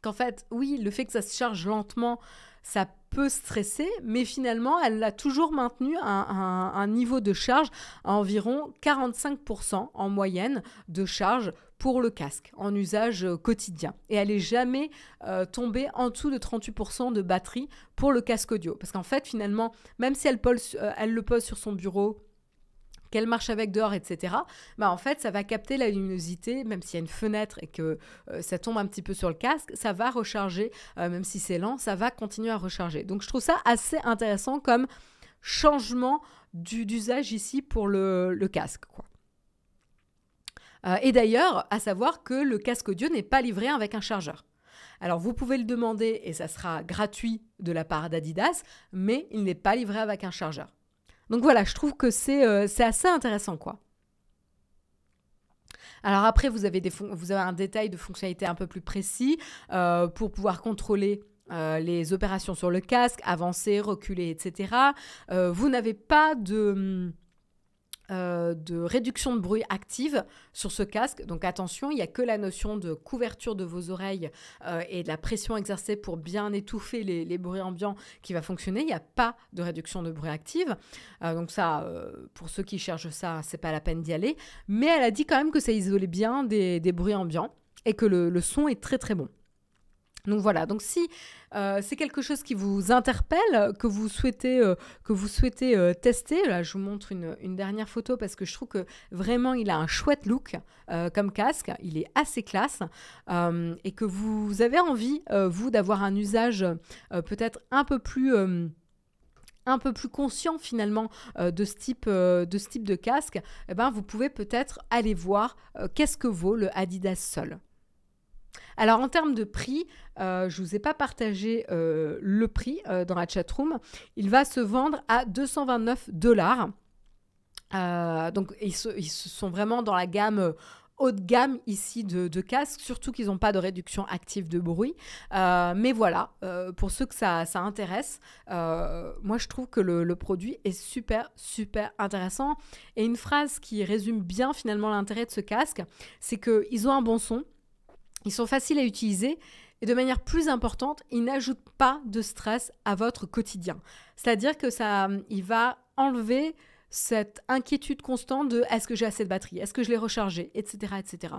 A: Qu'en fait, oui, le fait que ça se charge lentement, ça peut stresser, mais finalement, elle a toujours maintenu un niveau de charge à environ 45% en moyenne de charge pour le casque en usage quotidien. Et elle n'est jamais tombée en dessous de 38% de batterie pour le casque audio. Parce qu'en fait, finalement, même si elle le pose sur son bureau, qu'elle marche avec dehors, etc., bah en fait, ça va capter la luminosité, même s'il y a une fenêtre et que ça tombe un petit peu sur le casque, ça va recharger, même si c'est lent, ça va continuer à recharger. Donc, je trouve ça assez intéressant comme changement d'usage ici pour le casque, quoi. Et d'ailleurs, à savoir que le casque audio n'est pas livré avec un chargeur. Alors, vous pouvez le demander et ça sera gratuit de la part d'Adidas, mais il n'est pas livré avec un chargeur. Donc voilà, je trouve que c'est assez intéressant, quoi. Alors après, vous avez un détail de fonctionnalité un peu plus précis pour pouvoir contrôler les opérations sur le casque, avancer, reculer, etc. Vous n'avez pas de réduction de bruit active sur ce casque. Donc attention, il n'y a que la notion de couverture de vos oreilles et de la pression exercée pour bien étouffer les bruits ambiants qui va fonctionner. Il n'y a pas de réduction de bruit active. Donc ça, pour ceux qui cherchent ça, c'est pas la peine d'y aller. Mais elle a dit quand même que ça isolait bien des bruits ambiants et que le son est très très bon. Donc voilà, donc si c'est quelque chose qui vous interpelle, que vous souhaitez tester, là je vous montre une dernière photo parce que je trouve que vraiment il a un chouette look comme casque, il est assez classe et que vous avez envie, vous, d'avoir un usage peut-être un peu plus conscient finalement de ce type de casque, eh ben, vous pouvez peut-être aller voir qu'est-ce que vaut le Adidas Sol. Alors en termes de prix, je ne vous ai pas partagé le prix dans la chatroom. Il va se vendre à $229. Donc ils sont vraiment dans la gamme haut de gamme ici de casques, surtout qu'ils n'ont pas de réduction active de bruit. Mais voilà, pour ceux que ça intéresse, moi je trouve que le produit est super, super intéressant. Et une phrase qui résume bien finalement l'intérêt de ce casque, c'est qu'ils ont un bon son. Ils sont faciles à utiliser et de manière plus importante, ils n'ajoutent pas de stress à votre quotidien. C'est-à-dire que il va enlever cette inquiétude constante de est-ce que j'ai assez de batterie, est-ce que je l'ai rechargé, etc., etc.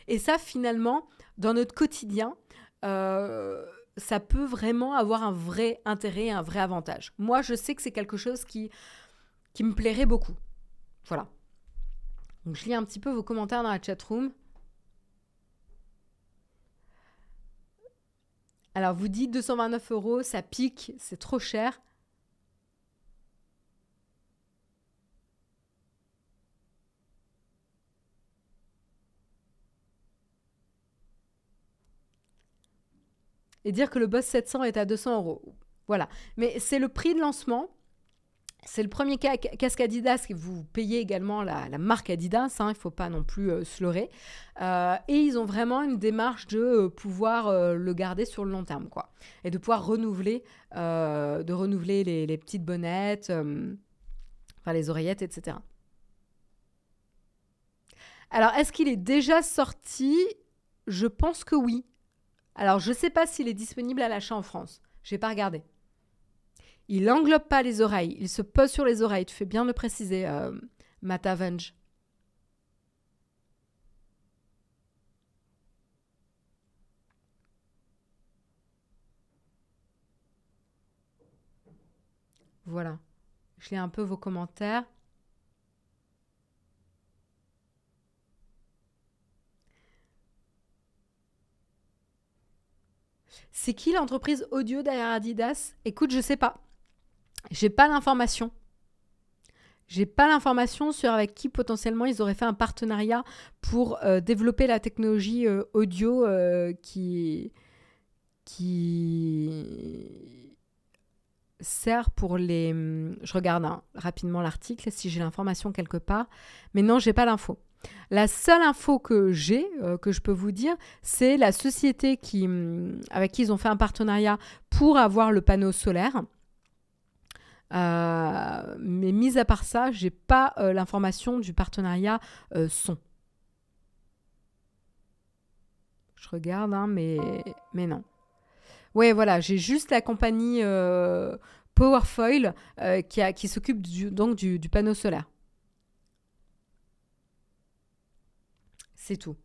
A: Et ça, finalement, dans notre quotidien, ça peut vraiment avoir un vrai intérêt, un vrai avantage. Moi, je sais que c'est quelque chose qui me plairait beaucoup. Voilà. Donc, je lis un petit peu vos commentaires dans la chatroom. Alors, vous dites 229 €, ça pique, c'est trop cher. Et dire que le Boss 700 est à 200 €. Voilà. Mais c'est le prix de lancement. C'est le premier casque Adidas que vous payez également la marque Adidas. Hein, il ne faut pas non plus se leurrer. Et ils ont vraiment une démarche de pouvoir le garder sur le long terme, quoi. Et de pouvoir renouveler, les petites bonnettes, enfin les oreillettes, etc. Alors, est-ce qu'il est déjà sorti? Je pense que oui. Alors, je ne sais pas s'il est disponible à l'achat en France. Je n'ai pas regardé. Il n'englobe pas les oreilles. Il se pose sur les oreilles. Tu fais bien de le préciser, Matavenge. Voilà. Je lis un peu vos commentaires. C'est qui l'entreprise audio derrière Adidas? Écoute, je sais pas. J'ai pas l'information. J'ai pas l'information sur avec qui potentiellement ils auraient fait un partenariat pour développer la technologie audio qui sert pour les... Je regarde rapidement l'article si j'ai l'information quelque part. Mais non, j'ai pas l'info. La seule info que j'ai, que je peux vous dire, c'est la société avec qui ils ont fait un partenariat pour avoir le panneau solaire. Mais mis à part ça, j'ai pas l'information du partenariat son. Je regarde, hein, mais non. Ouais, voilà, j'ai juste la compagnie Powerfoil qui s'occupe du panneau solaire. C'est tout.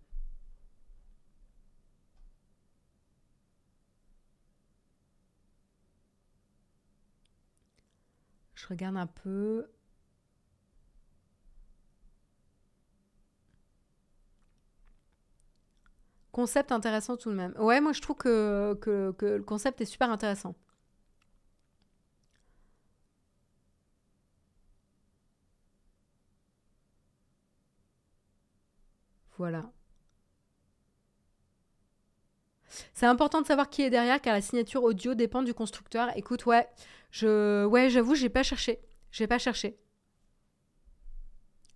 A: Je regarde un peu. Concept intéressant tout de même. Ouais, moi je trouve que le concept est super intéressant. Voilà. C'est important de savoir qui est derrière car la signature audio dépend du constructeur. Écoute, ouais, j'avoue, j'ai pas cherché. J'ai pas cherché.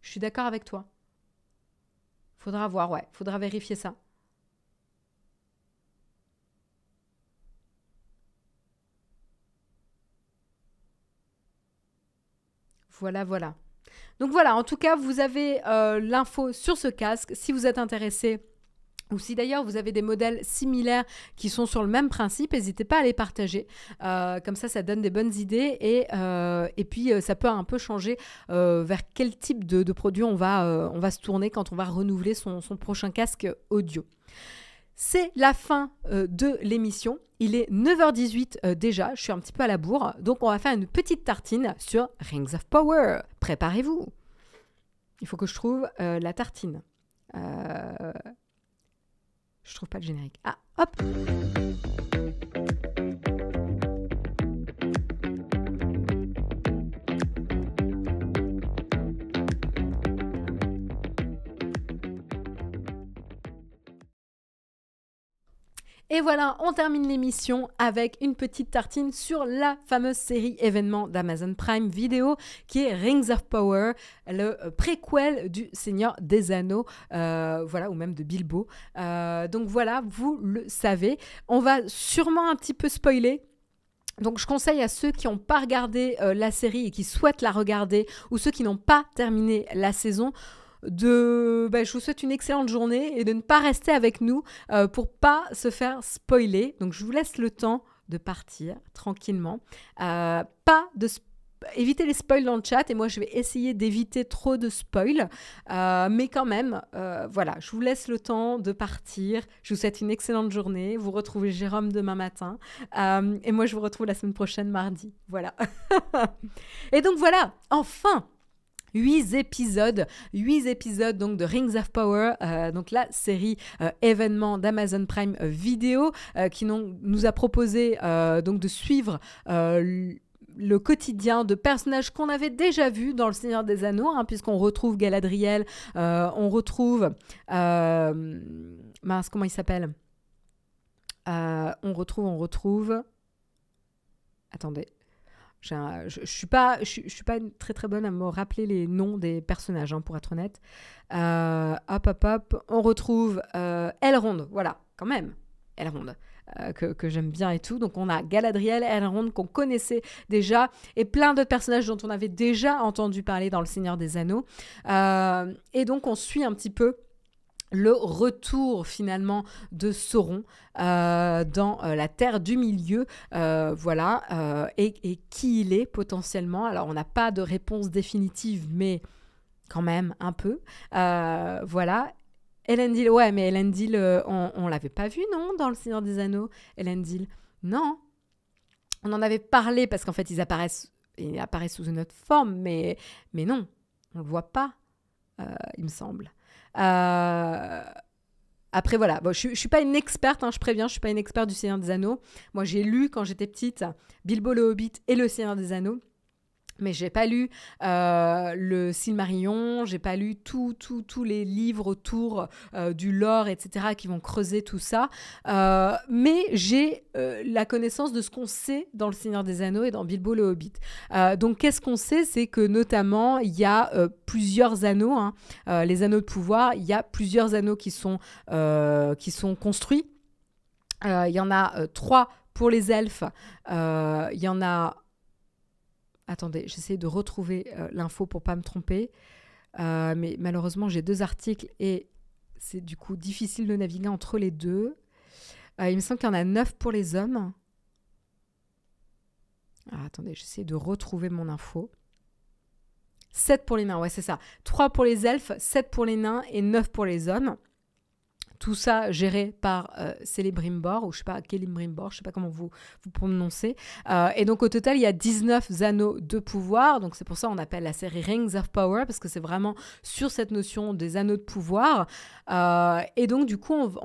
A: Je suis d'accord avec toi. Faudra voir, ouais. Faudra vérifier ça. Voilà, voilà. Donc voilà, en tout cas, vous avez l'info sur ce casque. Si vous êtes intéressé, ou si d'ailleurs vous avez des modèles similaires qui sont sur le même principe, n'hésitez pas à les partager. Comme ça donne des bonnes idées et puis ça peut un peu changer vers quel type de produit on va se tourner quand on va renouveler son prochain casque audio. C'est la fin de l'émission. Il est 9h18 déjà, je suis un petit peu à la bourre. Donc on va faire une petite tartine sur Rings of Power. Préparez-vous. Il faut que je trouve la tartine. Je trouve pas le générique. Ah, hop. Et voilà, on termine l'émission avec une petite tartine sur la fameuse série événement d'Amazon Prime Video qui est Rings of Power, le préquel du Seigneur des Anneaux, voilà, ou même de Bilbo. Donc voilà, vous le savez. On va sûrement un petit peu spoiler. Donc je conseille à ceux qui n'ont pas regardé la série et qui souhaitent la regarder, ou ceux qui n'ont pas terminé la saison, je vous souhaite une excellente journée et de ne pas rester avec nous pour pas se faire spoiler. Donc je vous laisse le temps de partir tranquillement. Évitez les spoils dans le chat et moi je vais essayer d'éviter trop de spoils. Mais quand même, voilà, je vous laisse le temps de partir. Je vous souhaite une excellente journée. Vous retrouvez Jérôme demain matin. Et moi je vous retrouve la semaine prochaine, mardi. Voilà. Et donc voilà, enfin 8 épisodes donc de Rings of Power, donc la série événement d'Amazon Prime Video qui nous a proposé donc de suivre le quotidien de personnages qu'on avait déjà vus dans Le Seigneur des Anneaux, hein, puisqu'on retrouve Galadriel, on retrouve mince, comment il s'appelle, on retrouve attendez, je suis pas une très très bonne à me rappeler les noms des personnages, hein, pour être honnête. Hop, on retrouve Elrond, voilà, quand même, Elrond. Que j'aime bien et tout. Donc on a Galadriel, Elrond qu'on connaissait déjà et plein d'autres personnages dont on avait déjà entendu parler dans Le Seigneur des Anneaux. Et donc on suit un petit peu le retour finalement de Sauron dans la Terre du Milieu, voilà, et qui il est potentiellement. Alors on n'a pas de réponse définitive, mais quand même un peu. Voilà. Elendil, ouais, mais Elendil, on l'avait pas vu, non, dans Le Seigneur des Anneaux, Elendil. Non. On en avait parlé parce qu'en fait, ils apparaissent sous une autre forme, mais non, on le voit pas, il me semble. Après, voilà, bon, je suis pas une experte, hein, je préviens, je suis pas une experte du Seigneur des Anneaux. Moi, j'ai lu, quand j'étais petite, Bilbo le Hobbit et le Seigneur des Anneaux. Mais j'ai pas lu le Silmarillion, j'ai pas lu tous les livres autour du lore, etc., qui vont creuser tout ça. Mais j'ai la connaissance de ce qu'on sait dans Le Seigneur des Anneaux et dans Bilbo le Hobbit. Donc, qu'est-ce qu'on sait? C'est que notamment, il y a plusieurs anneaux, hein, les anneaux de pouvoir, il y a plusieurs anneaux qui sont construits. Il y en a 3 pour les elfes, il y en a... Attendez, j'essaie de retrouver l'info pour pas me tromper. Mais malheureusement, j'ai 2 articles et c'est du coup difficile de naviguer entre les deux. Il me semble qu'il y en a 9 pour les hommes. Attendez, j'essaie de retrouver mon info. 7 pour les nains, ouais, c'est ça. 3 pour les elfes, 7 pour les nains et 9 pour les hommes. Tout ça géré par Celebrimbor, ou je sais pas, Celebrimbor, je sais pas comment vous prononcez. Et donc au total, il y a 19 anneaux de pouvoir. Donc c'est pour ça qu'on appelle la série Rings of Power, parce que c'est vraiment sur cette notion des anneaux de pouvoir. Et donc du coup,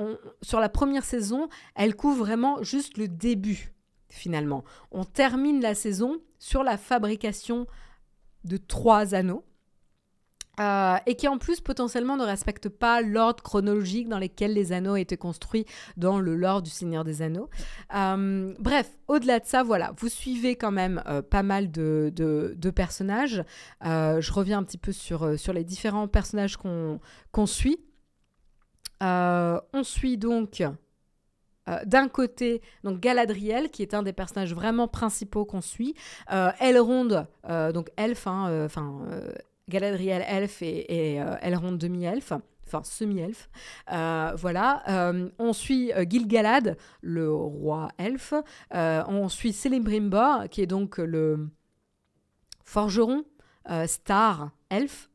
A: sur la première saison, elle couvre vraiment juste le début, finalement. On termine la saison sur la fabrication de 3 anneaux. Et qui en plus potentiellement ne respecte pas l'ordre chronologique dans lequel les anneaux étaient construits dans le lore du Seigneur des Anneaux. Bref, au-delà de ça, voilà, vous suivez quand même pas mal de personnages. Je reviens un petit peu sur les différents personnages qu'on suit. On suit donc... d'un côté, donc Galadriel, qui est un des personnages vraiment principaux qu'on suit. Elrond, donc elfe, Galadriel elfe et Elrond demi-elfe, enfin semi-elfe. Voilà. On suit Gil-galad, le roi elfe. On suit Celebrimbor, qui est donc le forgeron, star elfe.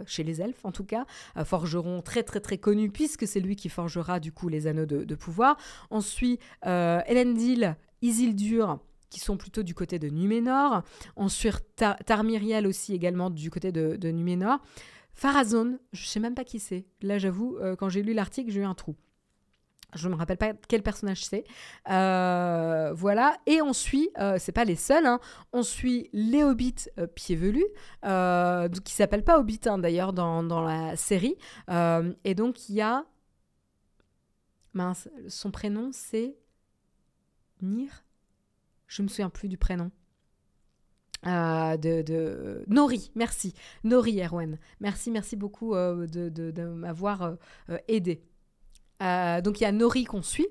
A: Chez les elfes en tout cas, forgeron très très très connu puisque c'est lui qui forgera du coup les anneaux de pouvoir. On suit Elendil, Isildur qui sont plutôt du côté de Numénor. On suit Tarmiriel aussi également du côté de Numénor. Pharazôn, je sais même pas qui c'est. Là j'avoue, quand j'ai lu l'article j'ai eu un trou. Je ne me rappelle pas quel personnage c'est. Voilà. Et on suit, c'est pas les seuls, hein, on suit les hobbits pieds velus, qui ne s'appellent pas hobbits hein, d'ailleurs dans la série. Et donc il y a... Mince, son prénom c'est... Nir ? Je me souviens plus du prénom. Nori, merci. Nori Erwan. Merci beaucoup de m'avoir aidé. Donc il y a Nori qu'on suit,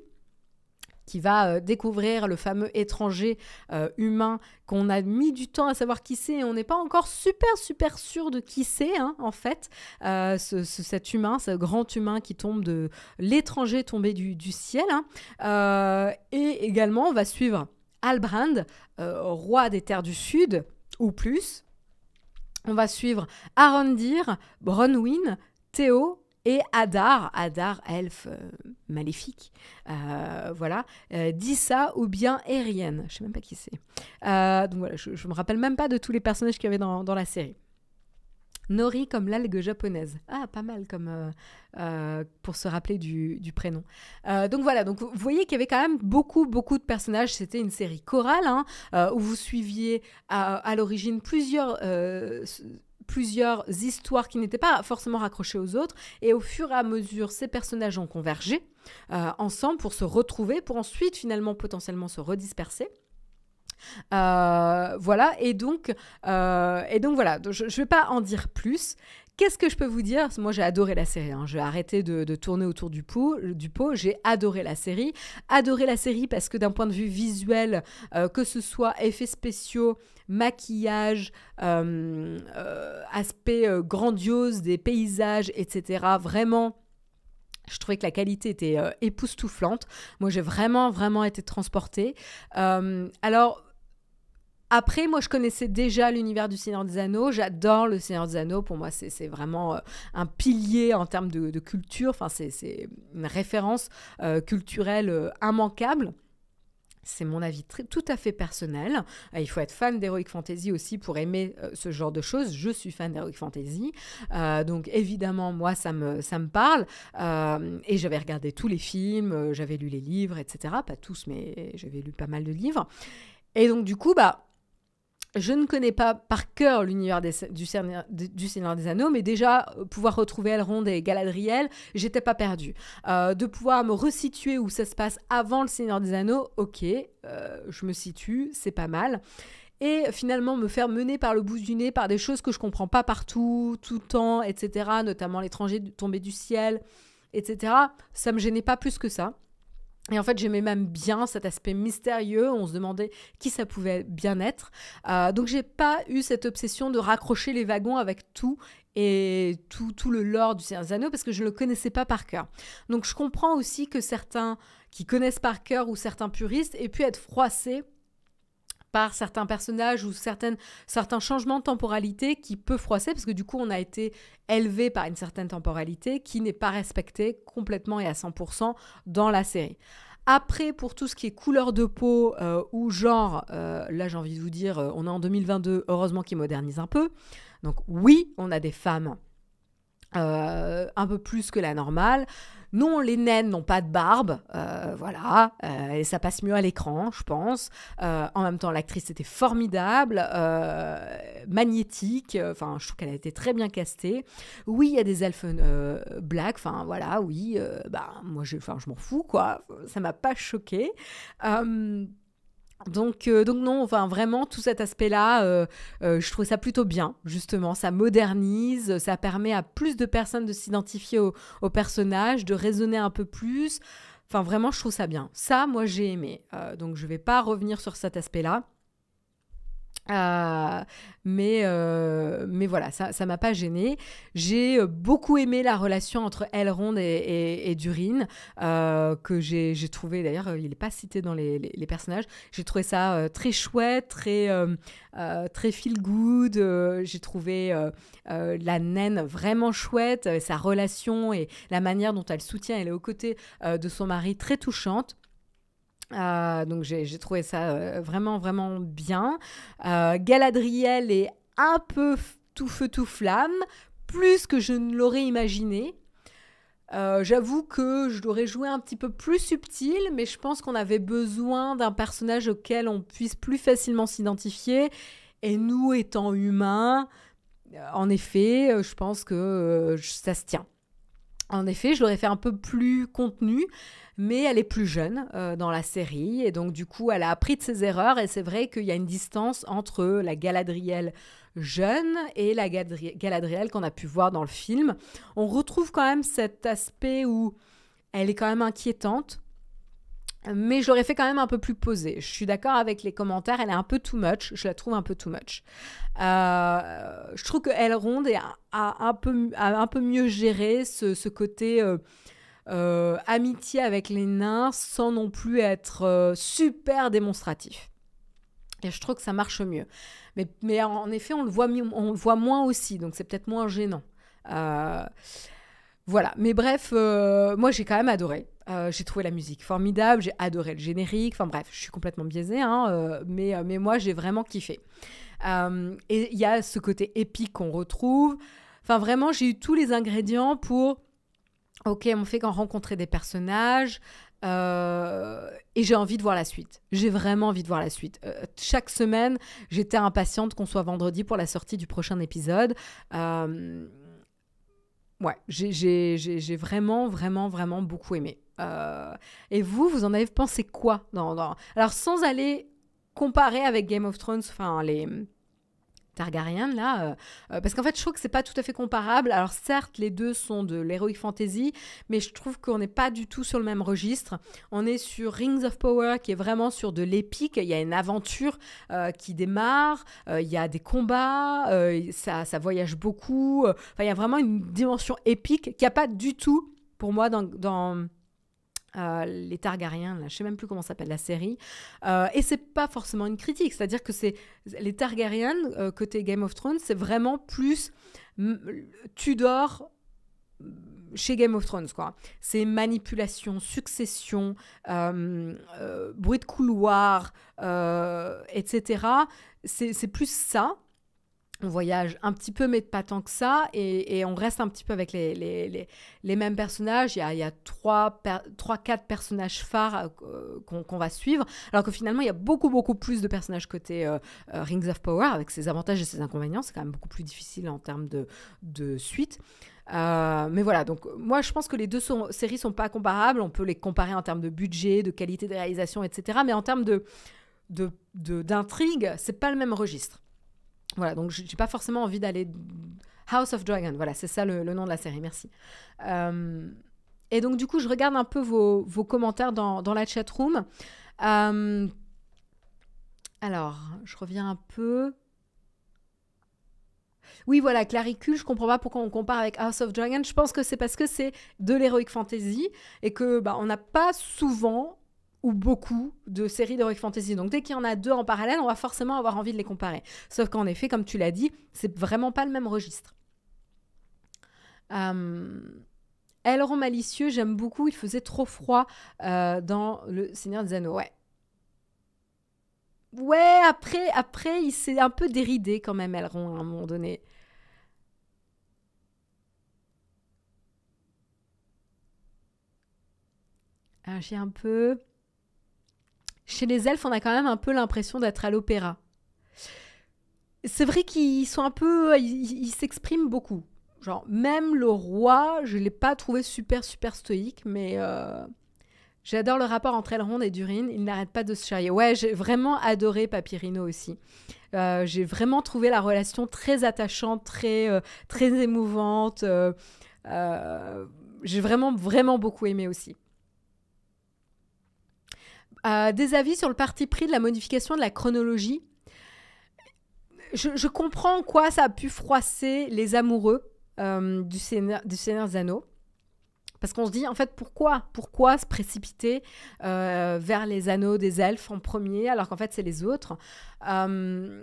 A: qui va découvrir le fameux étranger humain qu'on a mis du temps à savoir qui c'est. On n'est pas encore super sûr de qui c'est, hein, en fait. Cet humain, ce grand humain qui tombe de l'étranger tombé du ciel. Hein. Et également, on va suivre Halbrand, roi des terres du Sud, ou plus. On va suivre Arondir, Bronwyn, Théo et Adar, elfe maléfique, voilà, Dissa ou bien Erienne, je sais même pas qui c'est. Donc voilà, je me rappelle même pas de tous les personnages qu'il y avait dans la série. Nori comme l'algue japonaise. Ah, pas mal comme pour se rappeler du prénom. Donc voilà, donc vous voyez qu'il y avait quand même beaucoup de personnages. C'était une série chorale hein, où vous suiviez à l'origine plusieurs histoires qui n'étaient pas forcément raccrochées aux autres. Et au fur et à mesure, ces personnages ont convergé ensemble pour se retrouver, pour ensuite finalement potentiellement se redisperser. Voilà, et donc voilà, je ne vais pas en dire plus. Qu'est-ce que je peux vous dire? Moi, j'ai adoré la série. Hein. Je vais arrêter de tourner autour du pot. J'ai adoré la série. Adoré la série parce que d'un point de vue visuel, que ce soit effets spéciaux, maquillage, aspect grandiose des paysages, etc. Vraiment, je trouvais que la qualité était époustouflante. Moi, j'ai vraiment été transportée. Alors, après, moi, je connaissais déjà l'univers du Seigneur des Anneaux. J'adore le Seigneur des Anneaux. Pour moi, c'est vraiment un pilier en termes de culture. Enfin, c'est une référence culturelle immanquable. C'est mon avis tout à fait personnel. Il faut être fan d'Heroic Fantasy aussi pour aimer ce genre de choses. Je suis fan d'Heroic Fantasy. Donc, évidemment, moi, ça me parle. Et j'avais regardé tous les films, j'avais lu les livres, etc. Pas tous, mais j'avais lu pas mal de livres. Et donc, du coup, je ne connais pas par cœur l'univers du Seigneur des Anneaux, mais déjà, pouvoir retrouver Elrond et Galadriel, j'étais pas perdue. De pouvoir me resituer où ça se passe avant le Seigneur des Anneaux, ok, je me situe, c'est pas mal. Et finalement, me faire mener par le bout du nez par des choses que je comprends pas partout, tout le temps, etc., notamment l'étranger tombé du ciel, etc., ça me gênait pas plus que ça. Et en fait, j'aimais même bien cet aspect mystérieux. On se demandait qui ça pouvait bien être. Donc, j'ai pas eu cette obsession de raccrocher les wagons avec tout et tout le lore du Seigneur des Anneaux parce que je ne le connaissais pas par cœur. Donc, je comprends aussi que certains qui connaissent par cœur ou certains puristes aient pu être froissés par certains personnages ou certains changements de temporalité qui peuvent froisser parce que du coup, on a été élevé par une certaine temporalité qui n'est pas respectée complètement et à 100% dans la série. Après, pour tout ce qui est couleur de peau ou genre, là j'ai envie de vous dire, on est en 2022, heureusement qu'ils modernisent un peu. Donc oui, on a des femmes un peu plus que la normale. Non, les naines n'ont pas de barbe, voilà, et ça passe mieux à l'écran, je pense. En même temps, l'actrice était formidable, magnétique, enfin, je trouve qu'elle a été très bien castée. Oui, il y a des elfes black, enfin, voilà, oui, moi, je m'en fous, quoi, ça m'a pas choquée. Donc non, enfin vraiment tout cet aspect-là, je trouve ça plutôt bien, justement, ça modernise, ça permet à plus de personnes de s'identifier au personnage, de raisonner un peu plus, enfin vraiment je trouve ça bien. Ça, moi j'ai aimé, donc je vais pas revenir sur cet aspect-là. Mais voilà, ça m'a pas gênée. J'ai beaucoup aimé la relation entre Elrond et Durin, que j'ai trouvé, d'ailleurs, il n'est pas cité dans les personnages. J'ai trouvé ça très chouette, très feel good. J'ai trouvé la naine vraiment chouette, sa relation et la manière dont elle soutient, elle est aux côtés de son mari, très touchante. Donc j'ai trouvé ça vraiment bien. Galadriel est un peu tout feu tout flamme, plus que je ne l'aurais imaginé. J'avoue que je l'aurais joué un petit peu plus subtil, mais je pense qu'on avait besoin d'un personnage auquel on puisse plus facilement s'identifier. Et nous, étant humains, en effet, je pense que ça se tient. En effet, je l'aurais fait un peu plus contenu, mais elle est plus jeune dans la série, et donc du coup, elle a appris de ses erreurs, et c'est vrai qu'il y a une distance entre la Galadriel jeune et la Galadriel qu'on a pu voir dans le film. On retrouve quand même cet aspect où elle est quand même inquiétante, mais je l'aurais fait quand même un peu plus posée. Je suis d'accord avec les commentaires, elle est un peu too much, je la trouve un peu too much. Je trouve que Elrond a un peu mieux géré ce côté amitié avec les nains sans non plus être super démonstratif. Et je trouve que ça marche mieux. Mais en effet, on le voit moins aussi, donc c'est peut-être moins gênant. Voilà, mais bref, moi j'ai quand même adoré. J'ai trouvé la musique formidable, j'ai adoré le générique. Enfin bref, je suis complètement biaisée, hein, mais moi, j'ai vraiment kiffé. Et il y a ce côté épique qu'on retrouve. Enfin, vraiment, j'ai eu tous les ingrédients pour... Ok, on fait qu'en rencontrer des personnages... et j'ai envie de voir la suite. J'ai vraiment envie de voir la suite. Chaque semaine, j'étais impatiente qu'on soit vendredi pour la sortie du prochain épisode. Ouais, j'ai vraiment, vraiment, vraiment beaucoup aimé. Et vous en avez pensé quoi Alors, sans aller comparer avec Game of Thrones, enfin, les Targaryen, là, parce qu'en fait, je trouve que c'est pas tout à fait comparable. Alors, certes, les deux sont de l'heroic fantasy, mais je trouve qu'on n'est pas du tout sur le même registre. On est sur Rings of Power, qui est vraiment sur de l'épique. Il y a une aventure qui démarre, il y a des combats, ça voyage beaucoup. Enfin, il y a vraiment une dimension épique qu'il n'y a pas du tout, pour moi, dans les Targaryens, là, je sais même plus comment s'appelle la série, et c'est pas forcément une critique, c'est-à-dire que c'est les Targaryens côté Game of Thrones, c'est vraiment plus Tudor chez Game of Thrones, quoi. C'est manipulation, succession, bruit de couloir, etc. C'est plus ça. On voyage un petit peu, mais pas tant que ça, et on reste un petit peu avec les mêmes personnages. Il y a 3-4 personnages phares qu'on va suivre, alors que finalement, il y a beaucoup, beaucoup plus de personnages côté Rings of Power, avec ses avantages et ses inconvénients. C'est quand même beaucoup plus difficile en termes de suite. Mais voilà, donc moi, je pense que les deux séries sont pas comparables. On peut les comparer en termes de budget, de qualité de réalisation, etc. Mais en termes d'intrigue, c'est pas le même registre. Voilà, donc j'ai pas forcément envie d'aller... House of Dragon, voilà, c'est ça le nom de la série, merci. Et donc, du coup, je regarde un peu vos commentaires dans la chatroom. Alors, je reviens un peu... Oui, voilà, Claricule, je comprends pas pourquoi on compare avec House of Dragon. Je pense que c'est parce que c'est de l'heroic fantasy et que on n'a pas souvent... ou beaucoup de séries d'heroic fantasy. Donc, dès qu'il y en a deux en parallèle, on va forcément avoir envie de les comparer. Sauf qu'en effet, comme tu l'as dit, c'est vraiment pas le même registre. Elrond malicieux, j'aime beaucoup. Il faisait trop froid dans Le Seigneur des Anneaux. Ouais, après il s'est un peu déridé quand même, Elrond, à un moment donné. J'ai un peu... Chez les elfes, on a quand même un peu l'impression d'être à l'opéra. C'est vrai qu'ils sont un peu... Ils s'expriment beaucoup. Genre, même le roi, je ne l'ai pas trouvé super, super stoïque, mais j'adore le rapport entre Elrond et Durin. Il n'arrête pas de se charrier. Ouais, j'ai vraiment adoré Papyrino aussi. J'ai vraiment trouvé la relation très attachante, très émouvante. J'ai vraiment, vraiment beaucoup aimé aussi. Des avis sur le parti pris de la modification de la chronologie. Je comprends en quoi ça a pu froisser les amoureux du Seigneur des Anneaux. Parce qu'on se dit, en fait, pourquoi se précipiter vers les anneaux des elfes en premier, alors qu'en fait, c'est les autres. Je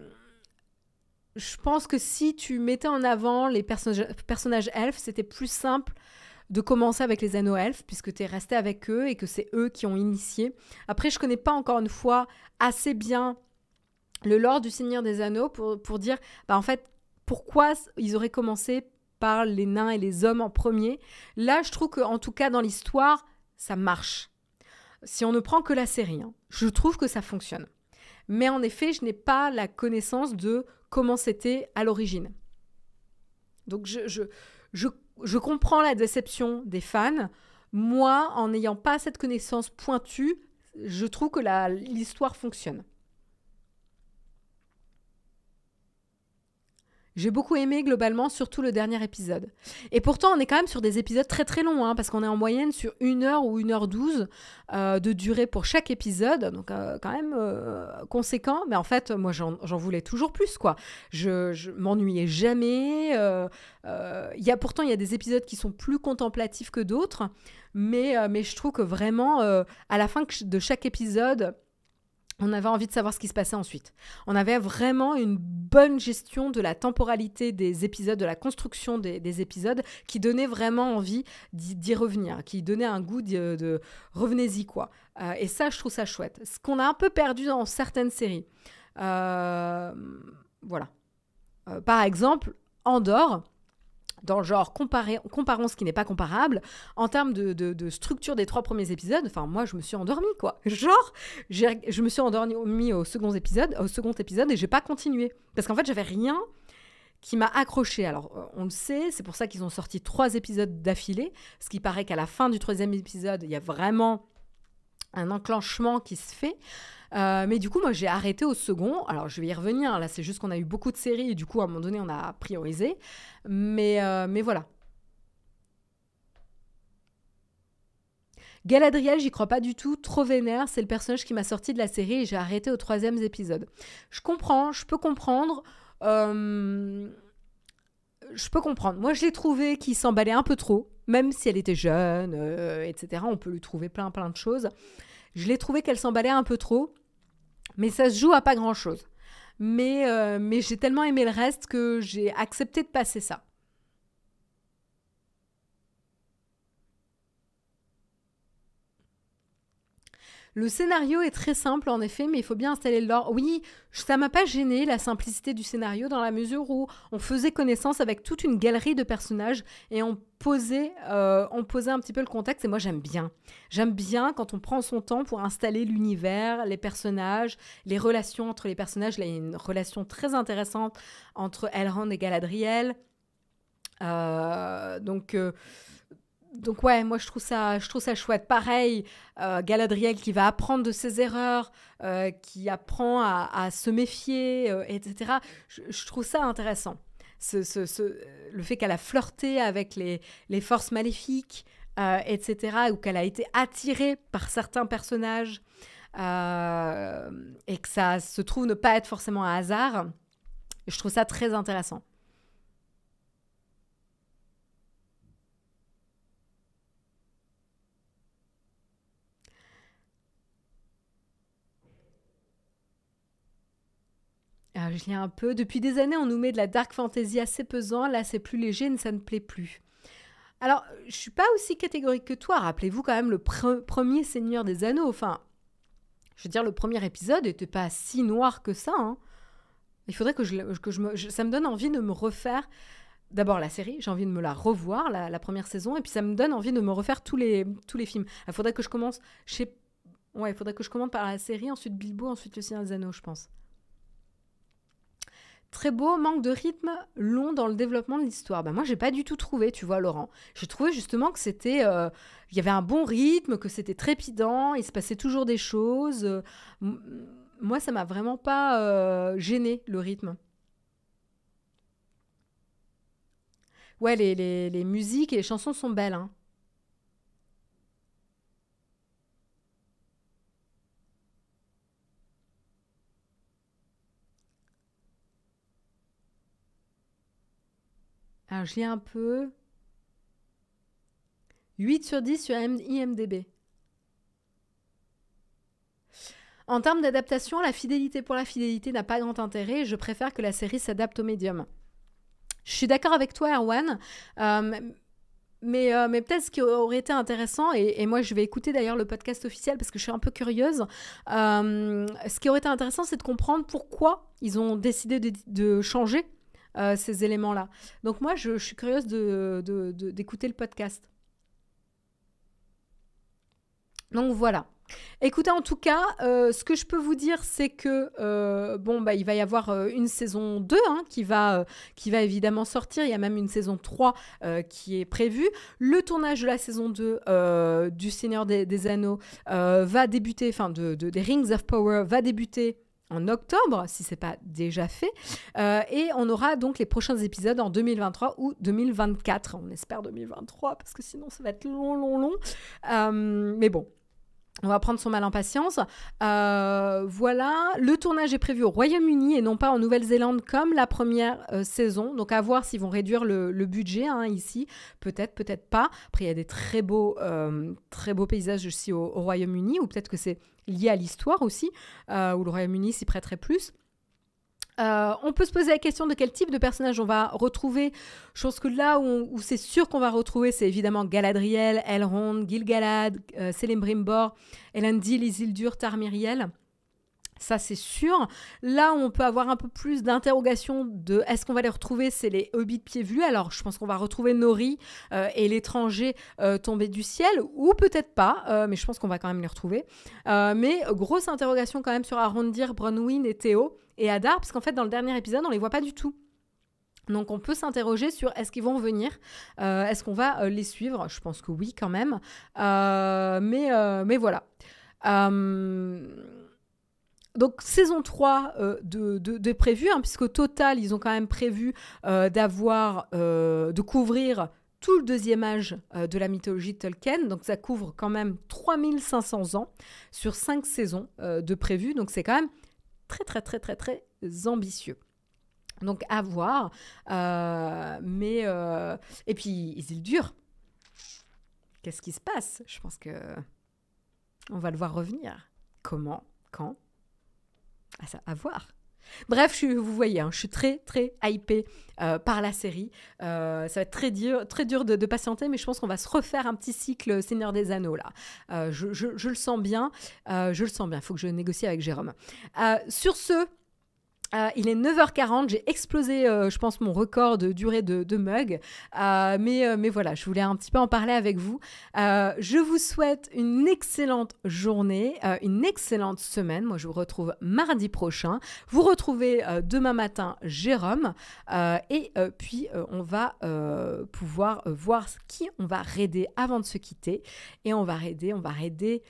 A: pense que si tu mettais en avant les personnages elfes, c'était plus simple de commencer avec les anneaux elfes, puisque tu es resté avec eux et que c'est eux qui ont initié. Après, je connais pas encore une fois assez bien le lore du Seigneur des Anneaux pour dire, en fait, pourquoi ils auraient commencé par les nains et les hommes en premier. Là, je trouve qu'en tout cas, dans l'histoire, ça marche. Si on ne prend que la série, je trouve que ça fonctionne. Mais en effet, je n'ai pas la connaissance de comment c'était à l'origine. Donc, je comprends la déception des fans. Moi, en n'ayant pas cette connaissance pointue, je trouve que l'histoire fonctionne. J'ai beaucoup aimé globalement, surtout le dernier épisode. Et pourtant, on est quand même sur des épisodes très très longs, parce qu'on est en moyenne sur 1h ou 1h12 de durée pour chaque épisode, donc quand même conséquent. Mais en fait, moi, j'en voulais toujours plus, quoi. Je m'ennuyais jamais. Pourtant, il y a des épisodes qui sont plus contemplatifs que d'autres, mais je trouve que vraiment, à la fin de chaque épisode... on avait envie de savoir ce qui se passait ensuite. On avait vraiment une bonne gestion de la temporalité des épisodes, de la construction des épisodes, qui donnait vraiment envie d'y revenir, qui donnait un goût de revenez-y, quoi. Et ça, je trouve ça chouette. Ce qu'on a un peu perdu dans certaines séries. Voilà. Par exemple, Andor, dans le genre comparons ce qui n'est pas comparable, en termes de structure des 3 premiers épisodes, enfin moi je me suis endormie, quoi. Genre, je me suis endormie au second épisode et j'ai pas continué. Parce qu'en fait j'avais rien qui m'a accroché. Alors on le sait, c'est pour ça qu'ils ont sorti 3 épisodes d'affilée, ce qui paraît qu'à la fin du 3e épisode, il y a vraiment un enclenchement qui se fait. Mais du coup, moi, j'ai arrêté au second. Alors, je vais y revenir. Là, c'est juste qu'on a eu beaucoup de séries et du coup, à un moment donné, on a priorisé. Mais voilà. Galadriel, j'y crois pas du tout. Trop vénère. C'est le personnage qui m'a sorti de la série et j'ai arrêté au 3e épisode. Je comprends. Je peux comprendre. Je peux comprendre. Moi, je l'ai trouvé qui s'emballait un peu trop. Même si elle était jeune, etc. On peut lui trouver plein de choses. Je l'ai trouvé qu'elle s'emballait un peu trop. Mais ça se joue à pas grand-chose. Mais j'ai tellement aimé le reste que j'ai accepté de passer ça. Le scénario est très simple en effet, mais il faut bien installer le lore. Oui, ça m'a pas gêné la simplicité du scénario dans la mesure où on faisait connaissance avec toute une galerie de personnages et on posait un petit peu le contexte et moi j'aime bien. J'aime bien quand on prend son temps pour installer l'univers, les personnages, les relations entre les personnages. Là, il y a une relation très intéressante entre Elrond et Galadriel. Donc ouais, moi je trouve ça chouette. Pareil, Galadriel qui va apprendre de ses erreurs, qui apprend à se méfier, etc. Je trouve ça intéressant. Le fait qu'elle a flirté avec les forces maléfiques, etc. Ou qu'elle a été attirée par certains personnages et que ça se trouve ne pas être forcément un hasard. Je trouve ça très intéressant. Alors, je lis un peu. Depuis des années, on nous met de la dark fantasy assez pesant. Là, c'est plus léger, ça ne plaît plus. Alors, je suis pas aussi catégorique que toi. Rappelez-vous quand même le premier Seigneur des Anneaux. Enfin, je veux dire, le premier épisode n'était pas si noir que ça. Hein. Il faudrait que ça me donne envie de me refaire. D'abord la série, j'ai envie de me la revoir, la première saison, et puis ça me donne envie de me refaire tous les films. Il faudrait que je commence. Il faudrait que je commence par la série, ensuite Bilbo, ensuite le Seigneur des Anneaux, je pense. Très beau, manque de rythme long dans le développement de l'histoire. Ben moi, j'ai pas du tout trouvé, tu vois, Laurent. J'ai trouvé justement que c'était... il y avait un bon rythme, que c'était trépidant, il se passait toujours des choses. Moi, ça m'a vraiment pas gêné, le rythme. Ouais, les musiques et les chansons sont belles, hein. Alors, je lis un peu. 8/10 sur IMDb. En termes d'adaptation, la fidélité pour la fidélité n'a pas grand intérêt. Je préfère que la série s'adapte au médium. Je suis d'accord avec toi, Erwan. Euh, mais peut-être ce qui aurait été intéressant, et moi je vais écouter d'ailleurs le podcast officiel parce que je suis un peu curieuse, ce qui aurait été intéressant, c'est de comprendre pourquoi ils ont décidé de changer ces éléments-là. Donc moi, je suis curieuse d'écouter le podcast. Donc voilà. Écoutez, en tout cas, ce que je peux vous dire, c'est que il va y avoir une saison 2 hein, qui va évidemment sortir. Il y a même une saison 3 qui est prévue. Le tournage de la saison 2 du Seigneur des Anneaux va débuter, enfin des Rings of Power va débuter en octobre, si c'est pas déjà fait. Et on aura donc les prochains épisodes en 2023 ou 2024. On espère 2023, parce que sinon ça va être long. Mais bon. On va prendre son mal en patience. Voilà, le tournage est prévu au Royaume-Uni et non pas en Nouvelle-Zélande comme la première saison. Donc à voir s'ils vont réduire le budget ici. Peut-être, peut-être pas. Après, il y a des très beaux paysages aussi au Royaume-Uni, ou peut-être que c'est lié à l'histoire aussi, où le Royaume-Uni s'y prêterait plus. On peut se poser la question de quel type de personnage on va retrouver. Je pense que là où c'est sûr qu'on va retrouver, c'est évidemment Galadriel, Elrond, Gil-galad, Celebrimbor, Elendil, Isildur, Tarmiriel. Ça, c'est sûr. Là où on peut avoir un peu plus d'interrogation de est-ce qu'on va les retrouver, c'est les hobbits pieds velus. Alors, je pense qu'on va retrouver Nori et l'étranger tombé du ciel, ou peut-être pas, mais je pense qu'on va quand même les retrouver. Mais grosse interrogation quand même sur Arondir, Bronwyn et Théo et Adar, parce qu'en fait, dans le dernier épisode, on les voit pas du tout. Donc on peut s'interroger sur est-ce qu'ils vont revenir, est-ce qu'on va les suivre. Je pense que oui quand même, mais voilà. Donc saison 3 de prévu, puisqu'au total ils ont quand même prévu de couvrir tout le deuxième âge de la mythologie de Tolkien. Donc ça couvre quand même 3500 ans sur 5 saisons de prévu. Donc c'est quand même très très très très très ambitieux. Donc à voir. Et puis Isildur, qu'est-ce qui se passe? Je pense que on va le voir revenir. Comment? Quand? À voir. Bref, vous voyez, je suis très très hypée par la série. Ça va être très dur de patienter, mais je pense qu'on va se refaire un petit cycle Seigneur des Anneaux là. Je le sens bien. Il faut que je négocie avec Jérôme. Sur ce, il est 9h40, j'ai explosé, je pense, mon record de durée de mug. Mais voilà, je voulais un petit peu en parler avec vous. Je vous souhaite une excellente journée, une excellente semaine. Moi, je vous retrouve mardi prochain. Vous retrouvez demain matin Jérôme. Puis, on va pouvoir voir qui on va raider avant de se quitter. Et on va raider.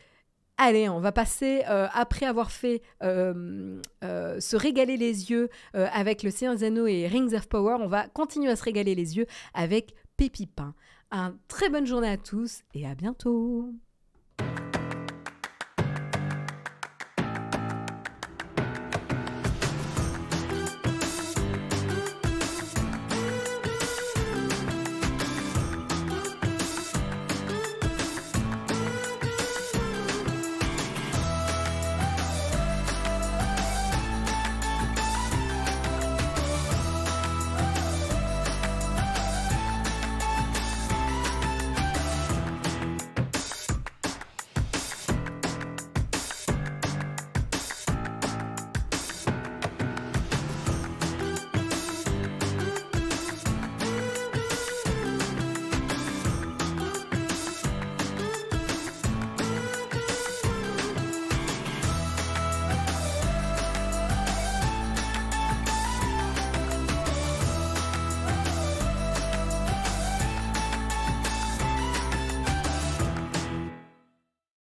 A: Allez, on va passer, après avoir fait se régaler les yeux avec le Seigneur des Anneaux et Rings of Power, on va continuer à se régaler les yeux avec Pépipin. Une très bonne journée à tous et à bientôt.